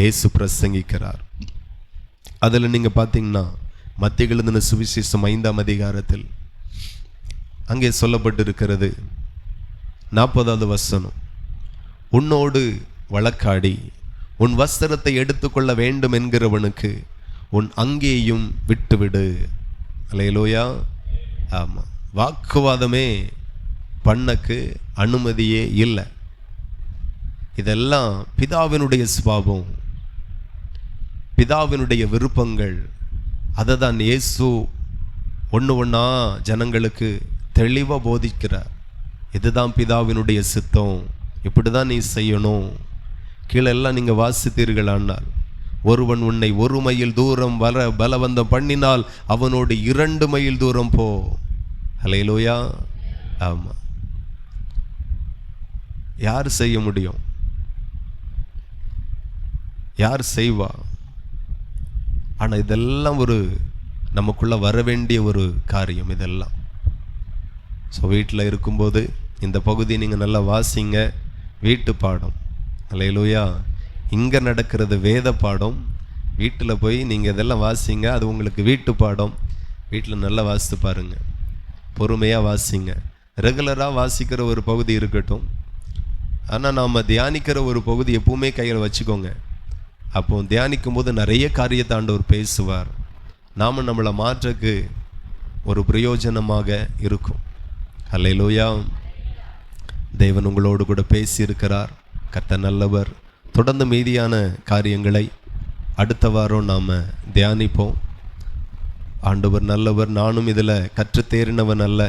இயேசு பிரசங்கிக்கிறார். அதில் நீங்கள் பார்த்தீங்கன்னா மத்திய எழுதின சுவிசேஷம் 5ஆம் அதிகாரத்தில் அங்கே சொல்லப்பட்டிருக்கிறது 40வது வசனம், உன்னோடு வழக்காடி உன் வஸ்திரத்தை எடுத்துக்கொள்ள வேண்டும் என்கிறவனுக்கு உன் அங்கேயும் விட்டுவிடு. அல்லேலூயா. ஆமாம், வாக்குவாதமே பண்ணக்கு அனுமதியே இல்லை. இதெல்லாம் பிதாவினுடைய சுபாவம், பிதாவினுடைய விருப்பங்கள். அதை தான் இயேசு ஒன்று ஒன்றா ஜனங்களுக்கு தெளிவாக போதிக்கிறார். இதுதான் பிதாவினுடைய சித்தம், இப்படி தான் நீ செய்யணும். கீழெல்லாம் நீங்கள் வாசித்தீர்களானால், ஒருவன் உன்னை 1 மைல் தூரம் வர பலவந்தம் பண்ணினால் அவனோடு 2 மைல் தூரம் போ. அல்லேலூயா. ஆமாம். யார் செய்ய முடியும்? யார் செய்வா? ஆனால் இதெல்லாம் ஒரு நமக்குள்ள வர வேண்டிய ஒரு காரியம். இதெல்லாம் ஸோ வீட்டில் இருக்கும்போது இந்த பகுதி நீங்கள் நல்லா வாசிங்க. வீட்டு பாடம். அல்லேலூயா. இங்கே நடக்கிறது வேத பாடம். வீட்டில் போய் நீங்கள் இதெல்லாம் வாசிங்க. அது உங்களுக்கு வீட்டு பாடம். வீட்டில் நல்லா வாசித்து பாருங்கள். பொறுமையாக வாசிங்க. ரெகுலராக வாசிக்கிற ஒரு பகுதி இருக்கட்டும், ஆனால் நாம் தியானிக்கிற ஒரு பகுதி எப்பவுமே கையில் வச்சுக்கோங்க. அப்போ தியானிக்கும் போது நிறைய காரியத்தை ஆண்டவர் பேசுவார். நாம் நம்மளை மாற்றக்கு ஒரு பிரயோஜனமாக இருக்கும். அல்லேலூயா. தேவன் உங்களோடு கூட பேசியிருக்கிறார். கர்த்தர் நல்லவர். தொடர்ந்து மீதியான காரியங்களை அடுத்த வாரம் நாம் தியானிப்போம். ஆண்டவர் நல்லவர். நானும் இதில் கற்றுத்தேறினவன் அல்ல.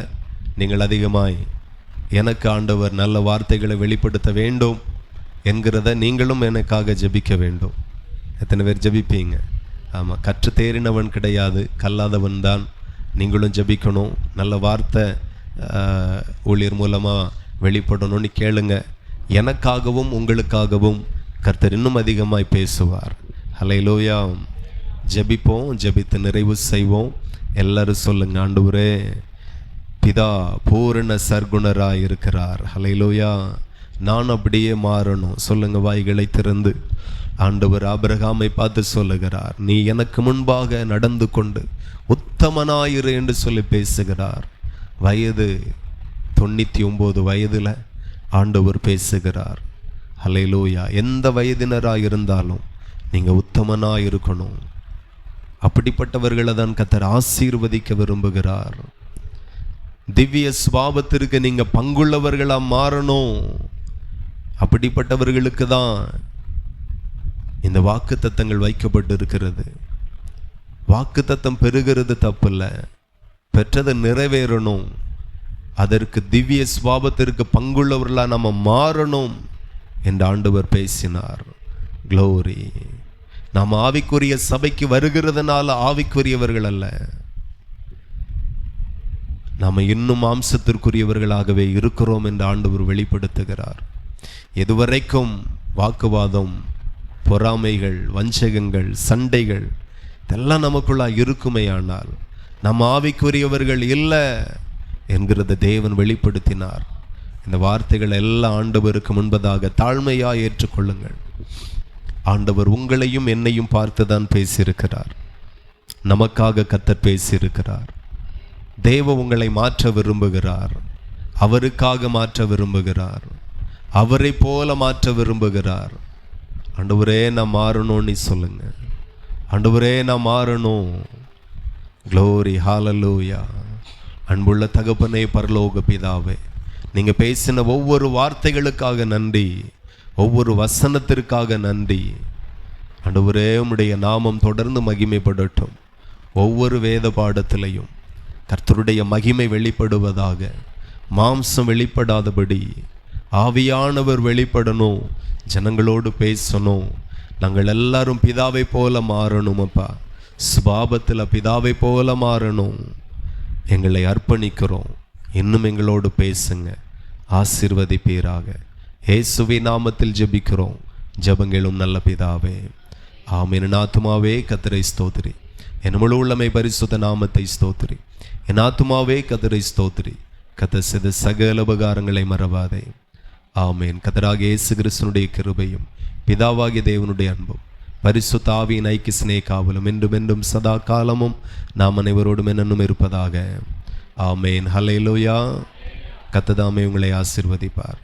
நீங்கள் அதிகமாய் எனக்கு ஆண்டவர் நல்ல வார்த்தைகளை வெளிப்படுத்த வேண்டும் என்கிறத நீங்களும் எனக்காக ஜெபிக்க வேண்டும். எத்தனை பேர் ஜெபிப்பீங்க? ஆமாம், கற்றுத்தேறினவன் கிடையாது, கல்லாதவன் தான். நீங்களும் ஜெபிக்கணும். நல்ல வார்த்தை ஊழியர் மூலமாக வெளிப்படணும்னு கேளுங்க. எனக்காகவும் உங்களுக்காகவும் கர்த்தர் இன்னும் அதிகமாய் பேசுவார். ஹல்லேலூயா. ஜெபிப்போம். ஜெபித்து நிறைவு செய்வோம். எல்லாரும் சொல்லுங்க, ஆண்டவரே பிதா பூரண சர்க்குணராய் இருக்கிறார். ஹல்லேலூயா. நான் அப்படியே மாறணும். சொல்லுங்க வாய்களை திறந்து. ஆண்டவர் ஆபிரகாமை பார்த்து சொல்லுகிறார், நீ எனக்கு முன்பாக நடந்து கொண்டு உத்தமனாயிரு என்று சொல்லி பேசுகிறார். வயது 99 வயதில் ஆண்டவர் பேசுகிறார். ஹல்லேலூயா. எந்த வயதினராக இருந்தாலும் நீங்கள் உத்தமனாக இருக்கணும். அப்படிப்பட்டவர்களை தான் கர்த்தர் ஆசீர்வதிக்க விரும்புகிறார். திவ்ய சுபாவத்திற்கு நீங்கள் பங்குள்ளவர்களாக மாறணும். அப்படிப்பட்டவர்களுக்கு தான் இந்த வாக்கு தத்தங்கள் வைக்கப்பட்டு இருக்கிறது. வாக்கு தத்தம் பெறுகிறது தப்பில்லை, பெற்றதை நிறைவேறணும். அதற்கு திவ்ய சுபாவத்திற்கு பங்குள்ளவர்களாக நம்ம மாறணும் என்று ஆண்டவர் பேசினார். க்ளோரி. நாம் ஆவிக்குரிய சபைக்கு வருகிறதுனால ஆவிக்குரியவர்கள் அல்ல, நாம் இன்னும் மாம்சத்திற்குரியவர்களாகவே இருக்கிறோம் என்று ஆண்டவர் வெளிப்படுத்துகிறார். எதுவரைக்கும் வாக்குவாதம், பொறாமைகள், வஞ்சகங்கள், சண்டைகள் இதெல்லாம் நமக்குள்ளா இருக்குமே ஆனால் நம்ம ஆவிக்குரியவர்கள் இல்லை என்கிறத தேவன் வெளிப்படுத்தினார். இந்த வார்த்தைகள் எல்லாம் ஆண்டவருக்கு முன்பதாக தாழ்மையாக ஏற்றுக்கொள்ளுங்கள். ஆண்டவர் உங்களையும் என்னையும் பார்த்து தான் பேசியிருக்கிறார். நமக்காக கர்த்தர் பேசியிருக்கிறார். தேவ உங்களை மாற்ற விரும்புகிறார். அவருக்காக மாற்ற விரும்புகிறார். அவரை போல மாற்ற விரும்புகிறார். ஆண்டவரே நான் மாறணும் நீ சொல்லுங்க. ஆண்டவரே நான் மாறணும். க்ளோரி. ஹல்லேலூயா. அன்புள்ள தகப்பனே, பரலோக பிதாவே, நீங்க பேசின ஒவ்வொரு வார்த்தைகளுக்காக நன்றி, ஒவ்வொரு வசனத்திற்காக நன்றி. ஆண்டவரே உம்முடைய நாமம் தொடர்ந்து மகிமைப்படட்டும். ஒவ்வொரு வேத பாடத்திலையும் கர்த்தருடைய மகிமை வெளிப்படுவதாக. மாம்சம் வெளிப்படாதபடி ஆவியானவர் வெளிப்படணும். ஜனங்களோடு பேசணும். நாங்கள் எல்லாரும் பிதாவை போல மாறணும். அப்பா, சுபாவத்தில் பிதாவை போல மாறணும். எங்களை அர்ப்பணிக்கிறோம். இன்னும் எங்களோடு பேசுங்க. ஆசீர்வதிப்பீராக. இயேசுவின் நாமத்தில் ஜெபிக்கிறோம். ஜெபங்களும் நல்ல பிதாவே. ஆமென். என் ஆத்துமாவே கர்த்தரை ஸ்தோத்திரி. என் முழு உள்ளமை பரிசுத்த நாமத்தை ஸ்தோத்திரி. என் ஆத்துமாவே கர்த்தரை ஸ்தோத்திரி. கர்த்தர் செய்த சகல உபகாரங்களை மறவாதே. ஆமென். கர்த்தராகிய இயேசு கிறிஸ்துவினுடைய கிருபையும் பிதாவாகிய தேவனுடைய அன்பும் பரிசுத்த ஆவியின் ஐக்கிய சிநேகாவலும் என்றும் என்றும் சதா காலமும் நாம் அனைவரோடும் என்னும் இருப்பதாக. ஆமென். ஹல்லேலூயா. கர்த்தர் தாமே உங்களை ஆசீர்வதிப்பார்.